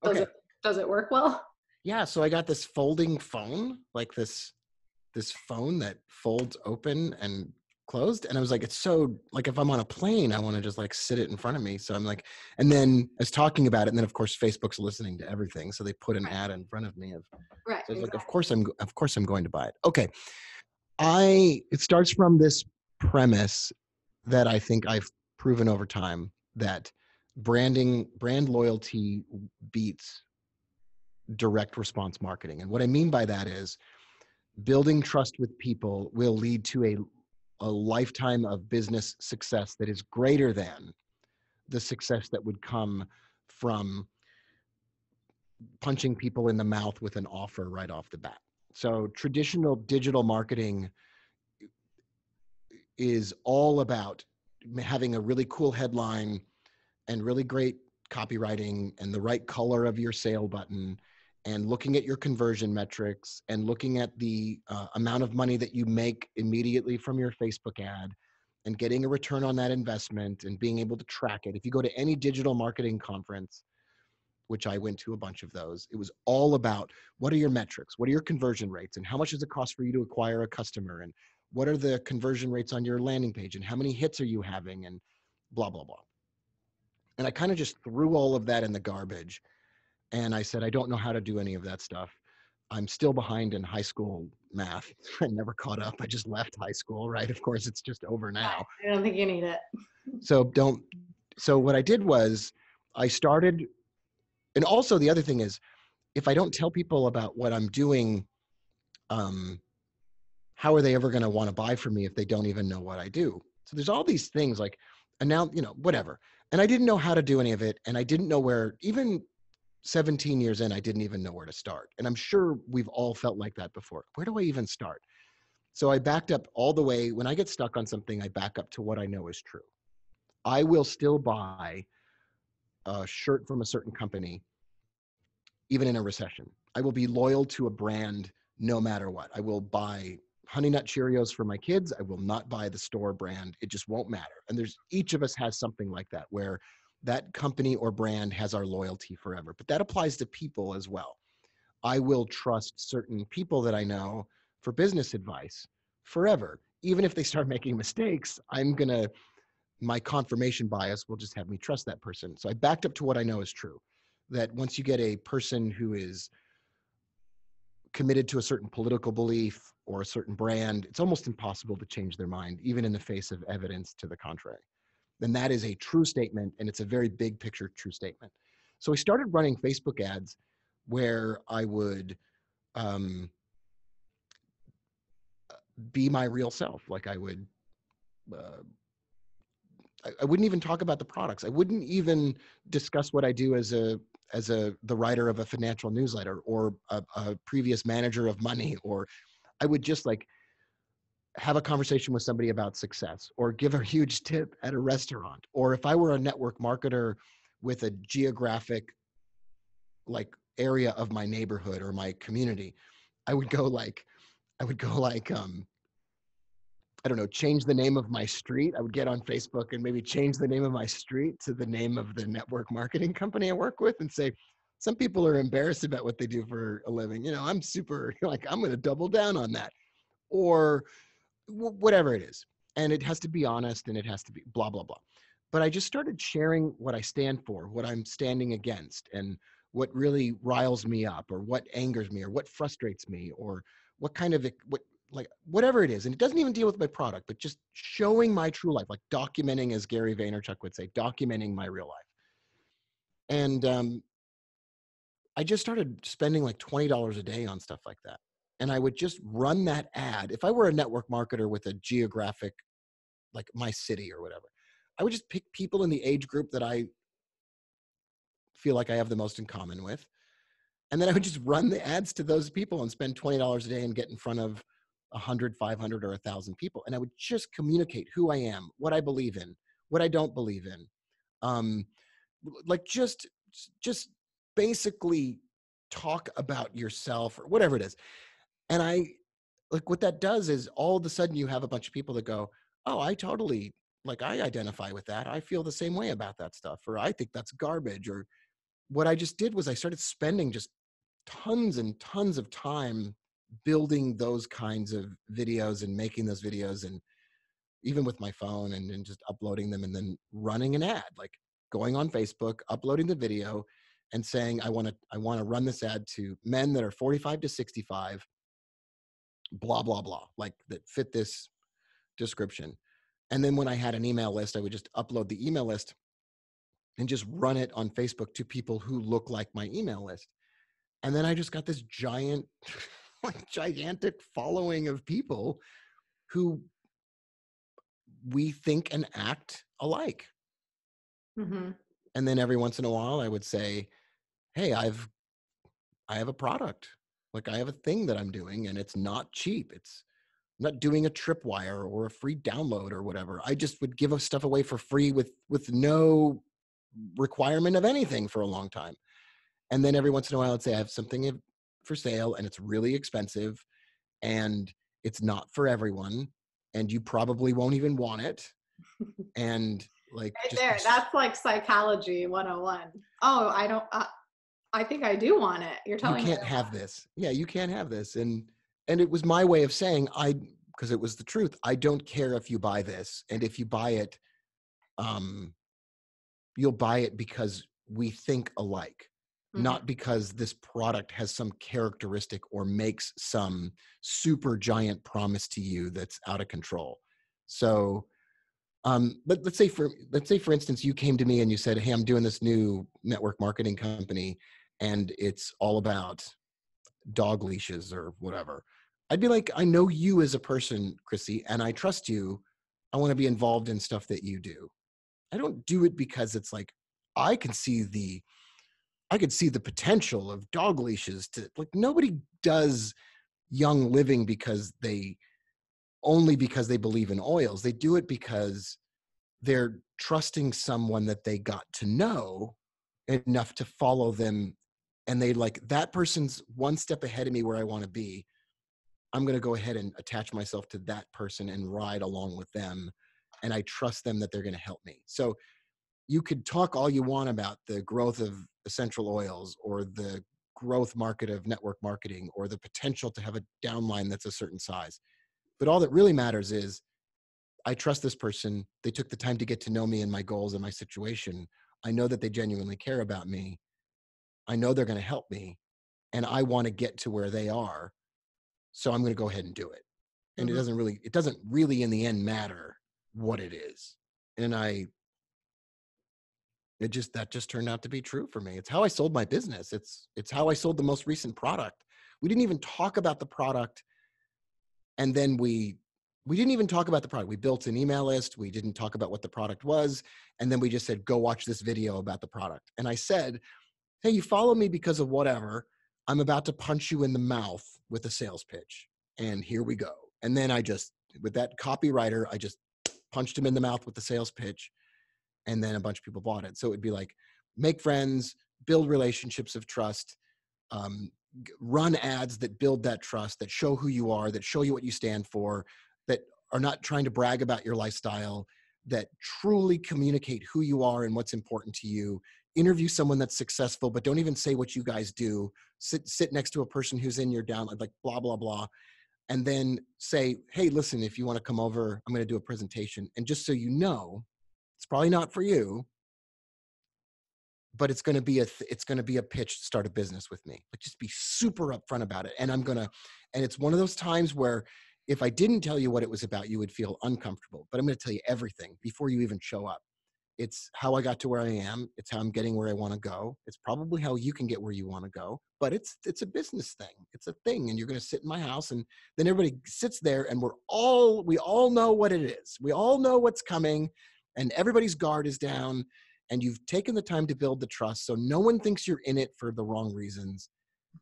okay. Does it work well? Yeah. So I got this folding phone, like this phone that folds open and closed. And I was like, it's so, like, if I'm on a plane, I want to just like sit it in front of me. So I'm like, and then I was talking about it. And then of course, Facebook's listening to everything. So they put an ad in front of me so I was like, of course I'm going to buy it. Okay. It starts from this premise that I think I've proven over time, that brand loyalty beats direct response marketing. And what I mean by that is building trust with people will lead to a lifetime of business success that is greater than the success that would come from punching people in the mouth with an offer right off the bat. So traditional digital marketing is all about having a really cool headline and really great copywriting and the right color of your sale button, and looking at your conversion metrics and looking at the amount of money that you make immediately from your Facebook ad and getting a return on that investment and being able to track it. If you go to any digital marketing conference, which I went to a bunch of those, it was all about what are your metrics? What are your conversion rates? And how much does it cost for you to acquire a customer? And what are the conversion rates on your landing page? And how many hits are you having? And blah, blah, blah. And I kind of just threw all of that in the garbage. And I said, I don't know how to do any of that stuff. I'm still behind in high school math. I never caught up. I just left high school, right? Of course, it's just over now. I don't think you need it. So what I did was I started, and also the other thing is, if I don't tell people about what I'm doing, how are they ever going to want to buy from me if they don't even know what I do? So there's all these things like, and now, whatever. And I didn't know how to do any of it. And I didn't know where, even 17 years in, I didn't even know where to start. And I'm sure we've all felt like that before. Where do I even start? So I backed up all the way. When I get stuck on something, I back up to what I know is true. I will still buy a shirt from a certain company, even in a recession. I will be loyal to a brand no matter what. I will buy Honey Nut Cheerios for my kids. I will not buy the store brand. It just won't matter. And each of us has something like that, where that company or brand has our loyalty forever. But that applies to people as well. I will trust certain people that I know for business advice forever. Even if they start making mistakes, my confirmation bias will just have me trust that person. So I backed up to what I know is true, that once you get a person who is committed to a certain political belief or a certain brand, it's almost impossible to change their mind, even in the face of evidence to the contrary. Then that is a true statement, and it's a very big picture true statement. So I started running Facebook ads where I would um, be my real self. Like uh, I wouldn't even talk about the products. I wouldn't even discuss what I do as the writer of a financial newsletter or a previous manager of money, or I would just like have a conversation with somebody about success or give a huge tip at a restaurant. Or if I were a network marketer with a geographic like area of my neighborhood or my community, I would go like, I would go like, I don't know, change the name of my street. I would get on Facebook and maybe change the name of my street to the name of the network marketing company I work with and say, some people are embarrassed about what they do for a living. You know, I'm super like, I'm going to double down on that. Or whatever it is. And it has to be honest and it has to be blah, blah, blah. But I just started sharing what I stand for, what I'm standing against, and what really riles me up, or what angers me, or what frustrates me, or what kind of, what, like, whatever it is. And it doesn't even deal with my product, but just showing my true life, like documenting, as Gary Vaynerchuk would say, documenting my real life. And I just started spending like $20 a day on stuff like that. And I would just run that ad. If I were a network marketer with a geographic, like my city or whatever, I would just pick people in the age group that I feel like I have the most in common with. And then I would just run the ads to those people and spend $20 a day and get in front of 100, 500, or 1,000 people. And I would just communicate who I am, what I believe in, what I don't believe in. Um, like just basically talk about yourself or whatever it is. And I like what that does is all of a sudden you have a bunch of people that go, oh, I totally like I identify with that. I feel the same way about that stuff, or I think that's garbage. Or what I just did was I started spending just tons and tons of time building those kinds of videos and making those videos, and even with my phone, and just uploading them and then running an ad, like going on Facebook, uploading the video and saying, I want to run this ad to men that are 45 to 65, blah, blah, blah, like that fit this description. And then when I had an email list, I would just upload the email list and just run it on Facebook to people who look like my email list. And then I just got this giant, like gigantic following of people who we think and act alike. Mm-hmm. And then every once in a while I would say, hey, I have a product. Like I have a thing that I'm doing and it's not cheap. I'm not doing a tripwire or a free download or whatever. I just would give stuff away for free with no requirement of anything for a long time. And then every once in a while I'd say I have something for sale and it's really expensive and it's not for everyone and you probably won't even want it. And like Right just there. That's like psychology 101. Oh, I don't, I think I do want it. You're you telling me I can't don't want have this. Yeah, you can't have this. And it was my way of saying because it was the truth. I don't care if you buy this. And if you buy it, um, you'll buy it because we think alike, it. Mm-hmm. not because this product has some characteristic or makes some super giant promise to you that's out of control. So, but let's say for instance, you came to me and you said, hey, I'm doing this new network marketing company and it's all about dog leashes or whatever. I'd be like, I know you as a person, Krissi, and I trust you. I want to be involved in stuff that you do. I don't do it because it's like I can see the I could see the potential of dog leashes to like nobody does young living because they believe in oils. They do it because they're trusting someone that they got to know enough to follow them, and they like that person's one step ahead of me where I want to be. I'm going to go ahead and attach myself to that person and ride along with them, and I trust them that they're going to help me. So you could talk all you want about the growth of essential oils or the growth market of network marketing or the potential to have a downline that's a certain size. But all that really matters is I trust this person. They took the time to get to know me and my goals and my situation. I know that they genuinely care about me. I know they're going to help me and I want to get to where they are. So I'm going to go ahead and do it. And Mm-hmm. it doesn't really in the end matter what it is. And that just turned out to be true for me. It's how I sold my business. It's how I sold the most recent product. We didn't even talk about the product. And then we didn't even talk about the product. We built an email list. We didn't talk about what the product was. And then we just said, go watch this video about the product. And I said, hey, you follow me because of whatever. I'm about to punch you in the mouth with a sales pitch. And here we go. And then with that copywriter, I just punched him in the mouth with the sales pitch. And then a bunch of people bought it. So it'd be like, make friends, build relationships of trust, run ads that build that trust, that show who you are, that show you what you stand for, that are not trying to brag about your lifestyle, that truly communicate who you are and what's important to you. Interview someone that's successful, but don't even say what you guys do. Sit next to a person who's in your downline, like blah, blah, blah. And then say, hey, listen, if you want to come over, I'm going to do a presentation. And just so you know, it's probably not for you, but it's going to be a pitch to start a business with me. Like, just be super upfront about it. And and it's one of those times where if I didn't tell you what it was about, you would feel uncomfortable, but I'm going to tell you everything before you even show up. It's how I got to where I am. It's how I'm getting where I want to go. It's probably how you can get where you want to go, but it's a business thing. It's a thing. And you're going to sit in my house, and then everybody sits there, and we all know what it is. We all know what's coming, and everybody's guard is down, and you've taken the time to build the trust. So no one thinks you're in it for the wrong reasons.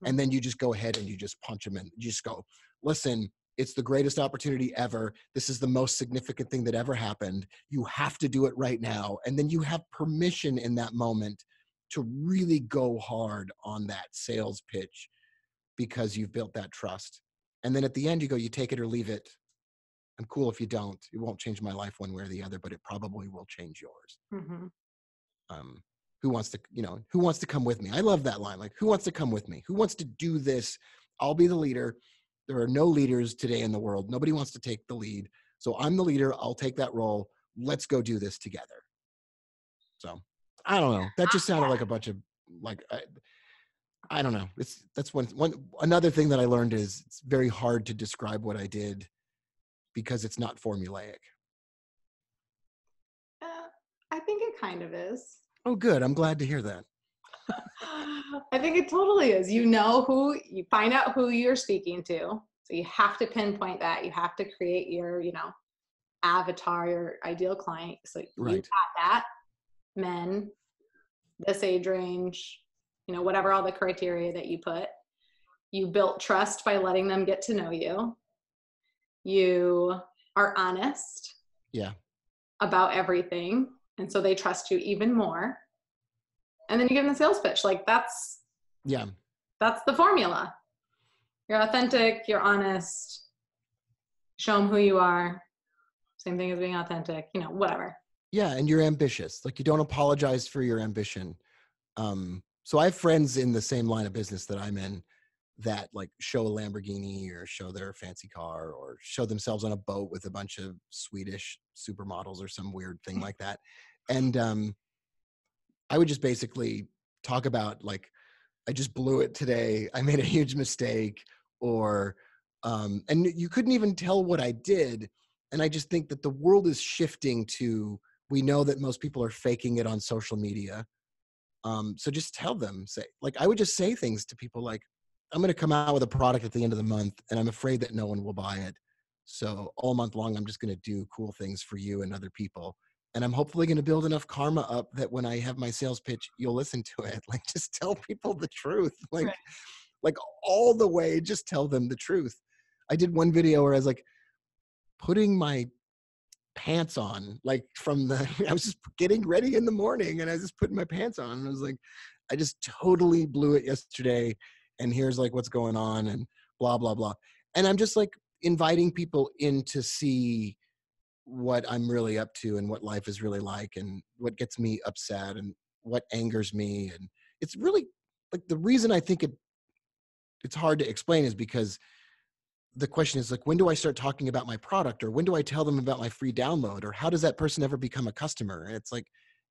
And then you just go ahead and you just punch them in. You just go, listen, it's the greatest opportunity ever. This is the most significant thing that ever happened. You have to do it right now. And then you have permission in that moment to really go hard on that sales pitch because you've built that trust. And then at the end, you go, you take it or leave it. I'm cool if you don't. It won't change my life one way or the other, but it probably will change yours. Mm-hmm. Who wants to come with me? I love that line. Like, who wants to come with me? Who wants to do this? I'll be the leader. There are no leaders today in the world. Nobody wants to take the lead. So I'm the leader. I'll take that role. Let's go do this together. So I don't know. That just sounded like a bunch of I don't know. That's another thing that I learned is it's very hard to describe what I did because it's not formulaic. I think it kind of is. Oh, good. I'm glad to hear that. I think it totally is. You find out who you're speaking to. So you have to pinpoint that. You have to create your, avatar, your ideal client. So right. You got that. Men, this age range, whatever all the criteria that you put. You built trust by letting them get to know you. You are honest. Yeah. About everything. And so they trust you even more. And then you give them the sales pitch. Like that's the formula. You're authentic, you're honest, show them who you are. Same thing as being authentic, whatever. Yeah. And you're ambitious. Like, you don't apologize for your ambition. So I have friends in the same line of business that I'm in that like show a Lamborghini or show their fancy car or show themselves on a boat with a bunch of Swedish supermodels or some weird thing like that. And I would just basically talk about like, I just blew it today. I made a huge mistake, or, and you couldn't even tell what I did. And I just think that the world is shifting to, we know that most people are faking it on social media. So just tell them, I would just say things to people like, I'm going to come out with a product at the end of the month and I'm afraid that no one will buy it. So all month long, I'm just going to do cool things for you and other people. And I'm hopefully going to build enough karma up that when I have my sales pitch, you'll listen to it. Like, just tell people the truth. Like all the way, just tell them the truth. I did one video where I was like putting my pants on, like I was just getting ready in the morning and I was just putting my pants on. And I was like, I just totally blew it yesterday. And here's like what's going on and blah, blah, blah. And I'm just like inviting people in to see what I'm really up to and what life is really like and what gets me upset and what angers me. And it's really like, the reason I think it's hard to explain is because the question is like, when do I start talking about my product, or when do I tell them about my free download, or how does that person ever become a customer? And it's like,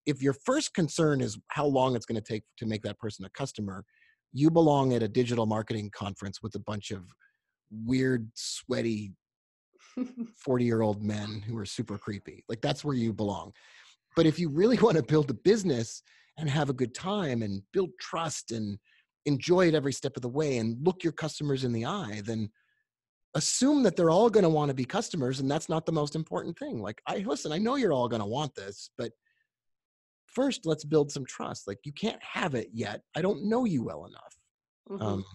if your first concern is how long it's going to take to make that person a customer, you belong at a digital marketing conference with a bunch of weird, sweaty 40-year-old men who are super creepy. Like, that's where you belong. But if you really want to build a business and have a good time and build trust and enjoy it every step of the way and look your customers in the eye, then assume that they're all going to want to be customers. And that's not the most important thing. Like, listen, I know you're all going to want this, but first let's build some trust. Like, you can't have it yet. I don't know you well enough. Mhm. Um,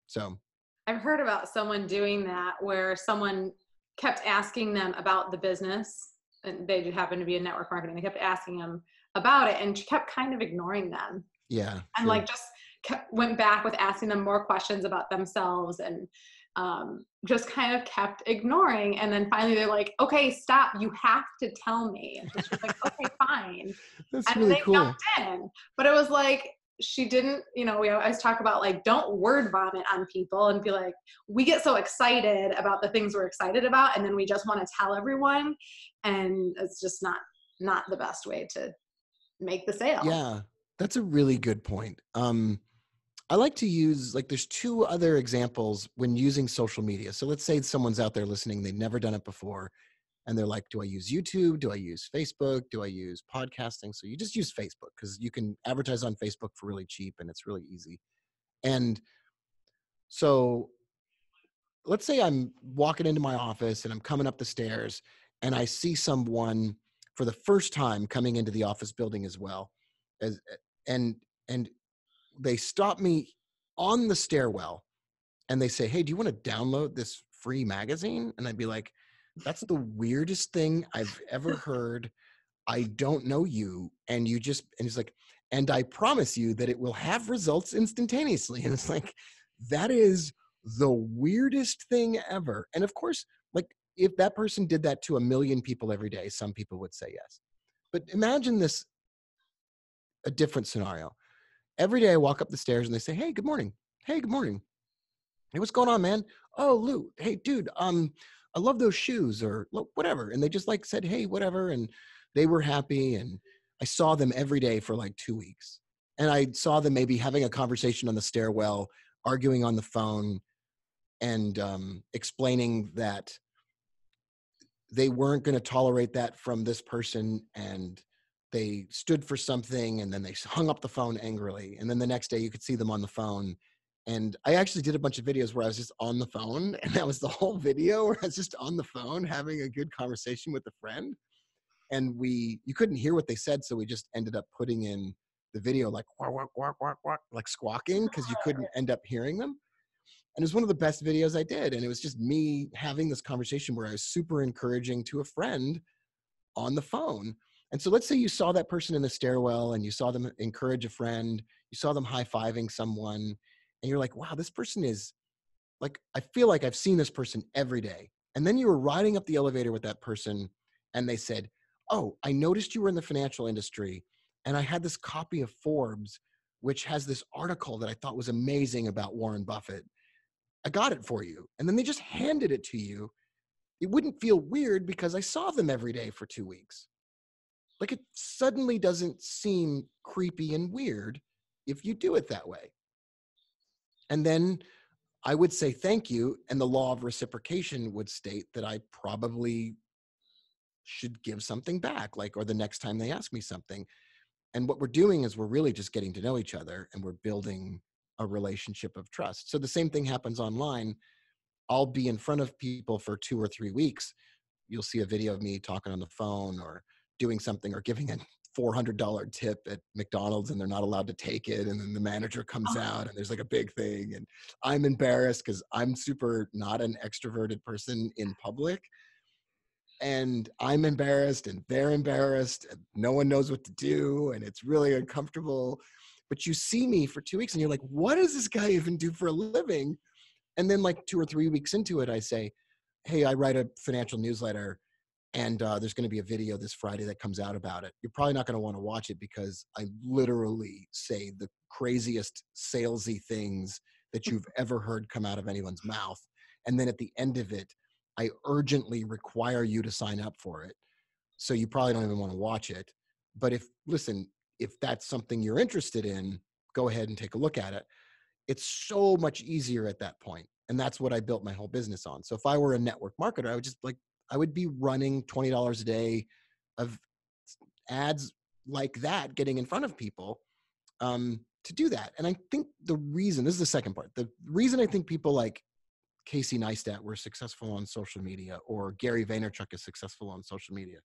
so I've heard about someone doing that where someone kept asking them about the business, and they just happened to be in network marketing. They kept asking them about it and she kept kind of ignoring them, yeah, and sure. like just went back with asking them more questions about themselves, and just kind of kept ignoring. And then finally they're like, okay, stop, you have to tell me. And so she's like, okay, fine. That's And really they cool. jumped in. But it was like, she didn't, we always talk about like, don't word vomit on people and be like, we get so excited about the things we're excited about. And then we just want to tell everyone. And it's just not the best way to make the sale. Yeah, that's a really good point. I like to use, like, there's two other examples when using social media. So let's say someone's out there listening, they've never done it before, and they're like, do I use YouTube? Do I use Facebook? Do I use podcasting? So you just use Facebook because you can advertise on Facebook for really cheap and it's really easy. And so let's say I'm walking into my office and I'm coming up the stairs and I see someone for the first time coming into the office building as well as, and and they stop me on the stairwell and they say, hey, do you want to download this free magazine? And I'd be like, that's the weirdest thing I've ever heard. I don't know you. And he's like, and I promise you that it will have results instantaneously. And it's like, that is the weirdest thing ever. And of course, like, if that person did that to a million people every day, some people would say yes. But imagine this, a different scenario. Every day I walk up the stairs and they say, hey, good morning. Hey, good morning. Hey, what's going on, man? Oh, Lou. Hey, dude. I love those shoes, or whatever. And they just like said, hey, whatever. And they were happy. And I saw them every day for like 2 weeks. And I saw them maybe having a conversation on the stairwell, arguing on the phone, and explaining that they weren't going to tolerate that from this person. And they stood for something, and then they hung up the phone angrily. And then the next day you could see them on the phone. And I actually did a bunch of videos where I was just on the phone, and that was the whole video, where I was just on the phone having a good conversation with a friend. And you couldn't hear what they said. So we just ended up putting in the video, like, quack, quack, quack, quack, quack, like squawking, because you couldn't end up hearing them. And it was one of the best videos I did. And it was just me having this conversation where I was super encouraging to a friend on the phone. And so let's say you saw that person in the stairwell and you saw them encourage a friend, you saw them high-fiving someone, and you're like, wow, this person is like, I feel like I've seen this person every day. And then you were riding up the elevator with that person and they said, oh, I noticed you were in the financial industry and I had this copy of Forbes, which has this article that I thought was amazing about Warren Buffett. I got it for you. And then they just handed it to you. It wouldn't feel weird because I saw them every day for 2 weeks. Like, it suddenly doesn't seem creepy and weird if you do it that way. And then I would say thank you. And the law of reciprocation would state that I probably should give something back, like, or the next time they ask me something. And what we're doing is we're really just getting to know each other and we're building a relationship of trust. So the same thing happens online. I'll be in front of people for 2 or 3 weeks. You'll see a video of me talking on the phone or doing something or giving a $400 tip at McDonald's and they're not allowed to take it. And then the manager comes out and there's like a big thing. And I'm embarrassed because I'm super not an extroverted person in public. And I'm embarrassed and they're embarrassed and no one knows what to do. And it's really uncomfortable. But you see me for 2 weeks and you're like, what does this guy even do for a living? And then like 2 or 3 weeks into it, I say, hey, I write a financial newsletter and there's going to be a video this Friday that comes out about it. You're probably not going to want to watch it because I literally say the craziest salesy things that you've ever heard come out of anyone's mouth. And then at the end of it, I urgently require you to sign up for it. So you probably don't even want to watch it. But if that's something you're interested in, go ahead and take a look at it. It's so much easier at that point. And that's what I built my whole business on. So if I were a network marketer, I would be running $20 a day of ads like that, getting in front of people. to do that. And I think the reason, this is the second part, the reason I think people like Casey Neistat were successful on social media, or Gary Vaynerchuk is successful on social media,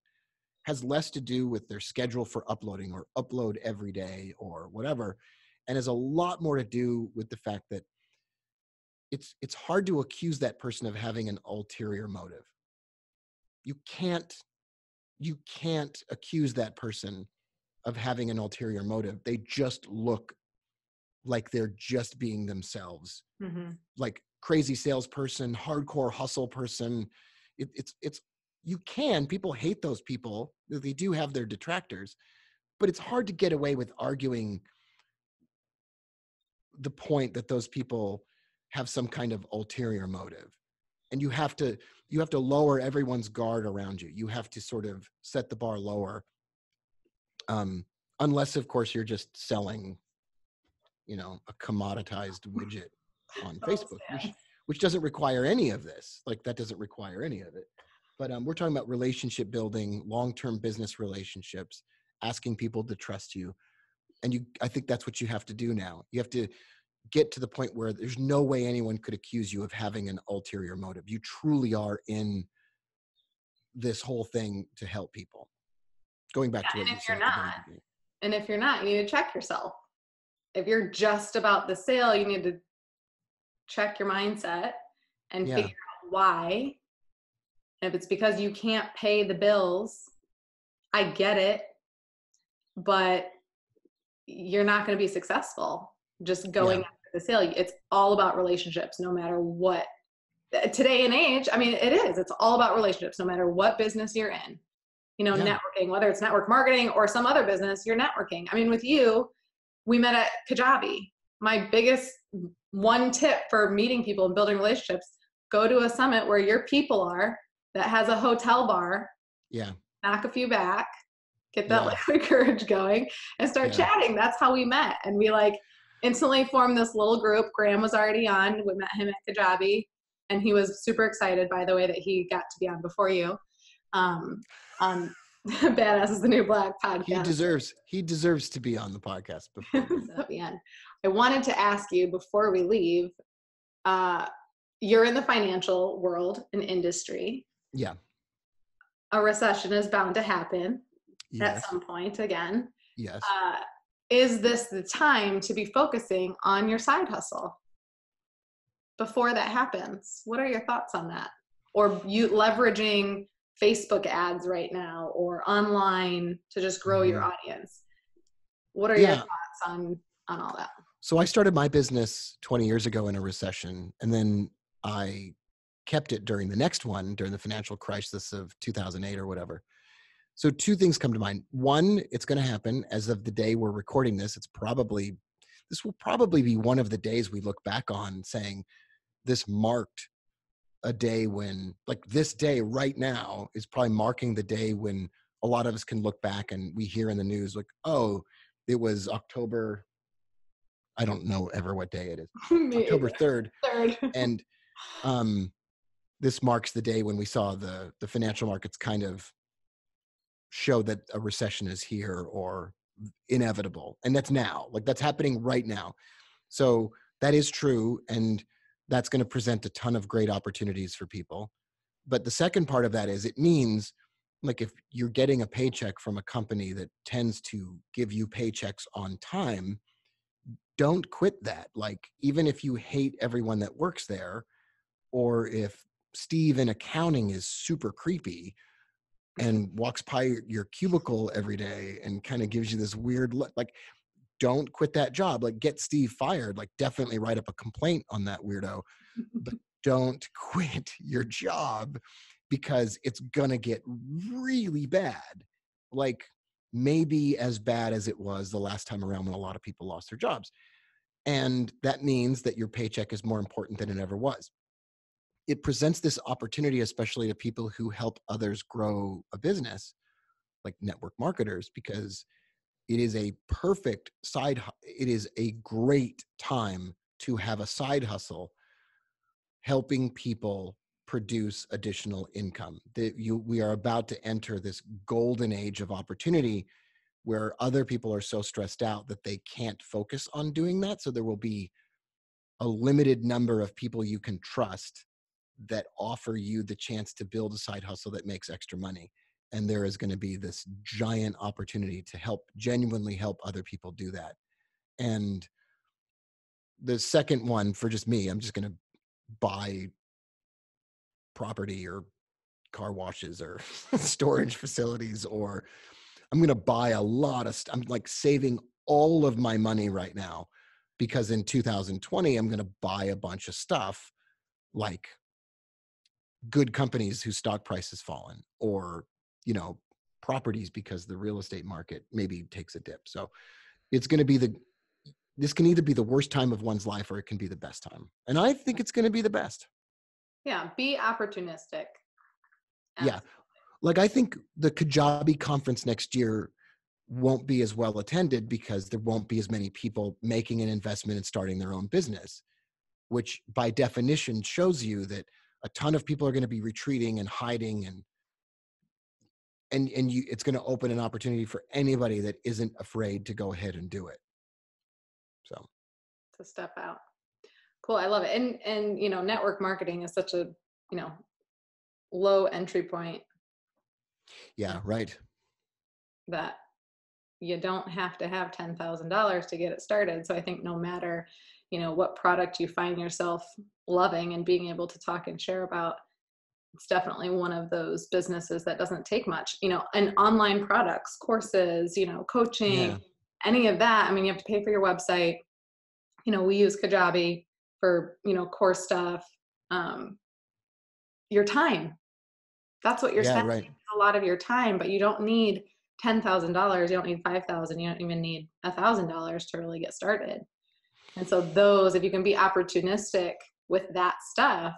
has less to do with their schedule for uploading or upload every day or whatever, and has a lot more to do with the fact that it's hard to accuse that person of having an ulterior motive. You can't accuse that person of having an ulterior motive. They just look like they're just being themselves. Mm-hmm. Like crazy salesperson, hardcore hustle person. It's people hate those people. They do have their detractors, but it's hard to get away with arguing the point that those people have some kind of ulterior motive. And you have to lower everyone's guard around you. You have to sort of set the bar lower. Unless of course you're just selling, a commoditized widget on Facebook, which doesn't require any of this. Like that doesn't require any of it. But we're talking about relationship building, long-term business relationships, asking people to trust you. And I think that's what you have to do now. You have to get to the point where there's no way anyone could accuse you of having an ulterior motive. You truly are in this whole thing to help people. Going back to what you said at the very beginning. And if you're not, you need to check yourself. If you're just about the sale, you need to check your mindset and figure out why. And if it's because you can't pay the bills, I get it, but you're not going to be successful just going after the sale. It's all about relationships, no matter what. Today and age, I mean, it is. It's all about relationships, no matter what business you're in. Networking, whether it's network marketing or some other business, you're networking. I mean, with you, we met at Kajabi. My biggest one tip for meeting people and building relationships, go to a summit where your people are, that has a hotel bar. Yeah. Knock a few back, get that liquid courage going, and start chatting. That's how we met. And we instantly formed this little group. Graham was already on. We met him at Kajabi, and he was super excited, by the way, that he got to be on before you. On Badass is the New Black podcast. He deserves to be on the podcast before. I wanted to ask you before we leave, you're in the financial world and industry. Yeah. A recession is bound to happen at some point again. Yes. Is this the time to be focusing on your side hustle before that happens? What are your thoughts on that? Or you leveraging Facebook ads right now or online to just grow your audience? What are your thoughts on all that? So I started my business 20 years ago in a recession, and then I kept it during the next one, during the financial crisis of 2008 or whatever. So two things come to mind. One, it's going to happen as of the day we're recording this. This will probably be one of the days we look back on saying this marked a day when, like this day right now is probably marking the day when a lot of us can look back and we hear in the news like, oh, it was October, I don't know ever what day it is. October 3rd. And this marks the day when we saw the financial markets kind of show that a recession is here or inevitable. And that's now, like that's happening right now. So that is true. And that's going to present a ton of great opportunities for people. But the second part of that is it means like if you're getting a paycheck from a company that tends to give you paychecks on time, don't quit that. Like even if you hate everyone that works there, or if Steve in accounting is super creepy and walks by your cubicle every day and kind of gives you this weird look, like don't quit that job. Like get Steve fired, like definitely write up a complaint on that weirdo, but don't quit your job because it's gonna get really bad. Like maybe as bad as it was the last time around when a lot of people lost their jobs. And that means that your paycheck is more important than it ever was. It presents this opportunity, especially to people who help others grow a business, like network marketers, because it is a perfect it is a great time to have a side hustle helping people produce additional income. We are about to enter this golden age of opportunity where other people are so stressed out that they can't focus on doing that. So there will be a limited number of people you can trust that offer you the chance to build a side hustle that makes extra money. And there is going to be this giant opportunity to genuinely help other people do that. And the second one, for just me, I'm just going to buy property or car washes or storage facilities, or I'm going to buy a lot of I'm like saving all of my money right now, because in 2020, I'm going to buy a bunch of stuff like good companies whose stock price has fallen, or, properties because the real estate market maybe takes a dip. So it's going to be this can either be the worst time of one's life or it can be the best time. And I think it's going to be the best. Yeah. Be opportunistic. Yeah. Like, I think the Kajabi conference next year won't be as well attended because there won't be as many people making an investment and starting their own business, which by definition shows you that a ton of people are going to be retreating and hiding, and it's going to open an opportunity for anybody that isn't afraid to go ahead and do it. So to step out. Cool. I love it. And network marketing is such a, low entry point. Yeah. Right. That you don't have to have $10,000 to get it started. So I think no matter, what product you find yourself loving and being able to talk and share about, it's definitely one of those businesses that doesn't take much, and online products, courses, coaching, any of that. I mean, you have to pay for your website. We use Kajabi for, course stuff. Your time. That's what you're spending. Right. A lot of your time, but you don't need $10,000. You don't need $5,000. You don't even need $1,000 to really get started. And so if you can be opportunistic with that stuff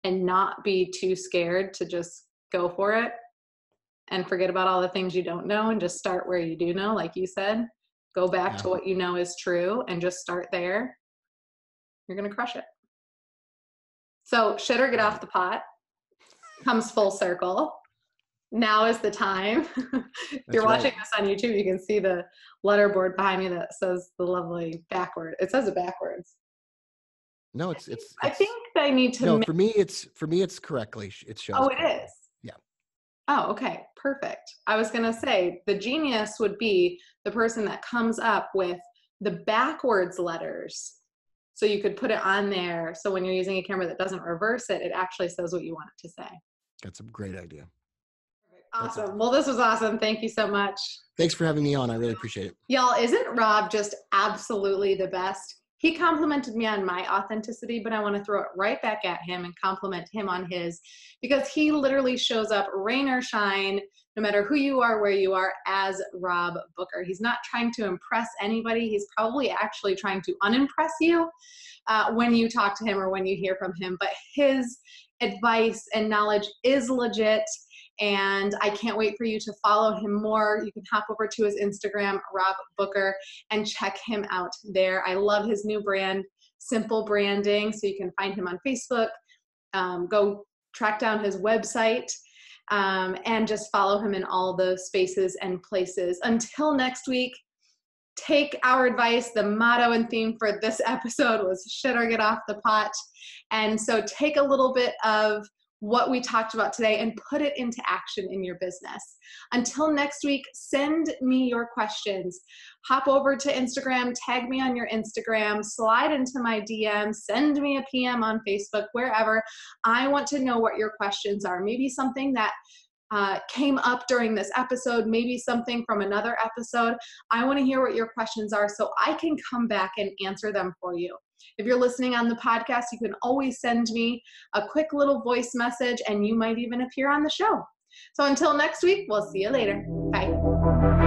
and not be too scared to just go for it and forget about all the things you don't know and just start where you do know, like you said, go back to what you know is true and just start there, you're going to crush it. So shit or get off the pot comes full circle. Now is the time. If you're watching this on YouTube, you can see the letterboard behind me that says the lovely backward. It says it backwards. No, it's I think I need to. No, for me it's correctly. It shows. Oh, it is. Yeah. Oh, okay. Perfect. I was going to say the genius would be the person that comes up with the backwards letters. So you could put it on there. So when you're using a camera that doesn't reverse it, it actually says what you want it to say. That's a great idea. Awesome. Well, this was awesome. Thank you so much. Thanks for having me on. I really appreciate it. Y'all, isn't Rob just absolutely the best? He complimented me on my authenticity, but I want to throw it right back at him and compliment him on his, because he literally shows up rain or shine, no matter who you are, where you are, as Rob Booker. He's not trying to impress anybody. He's probably actually trying to unimpress you when you talk to him or when you hear from him. But his advice and knowledge is legit. And I can't wait for you to follow him more. You can hop over to his Instagram, Rob Booker, and check him out there. I love his new brand, Simple Branding. So you can find him on Facebook. Go track down his website and just follow him in all the spaces and places. Until next week, take our advice. The motto and theme for this episode was shit or get off the pot. And so take a little bit of what we talked about today and put it into action in your business. Until next week, send me your questions. Hop over to Instagram, tag me on your Instagram, slide into my DM, send me a PM on Facebook, wherever. I want to know what your questions are. Maybe something that came up during this episode, maybe something from another episode. I want to hear what your questions are so I can come back and answer them for you. If you're listening on the podcast, you can always send me a quick little voice message and you might even appear on the show. So until next week, we'll see you later. Bye.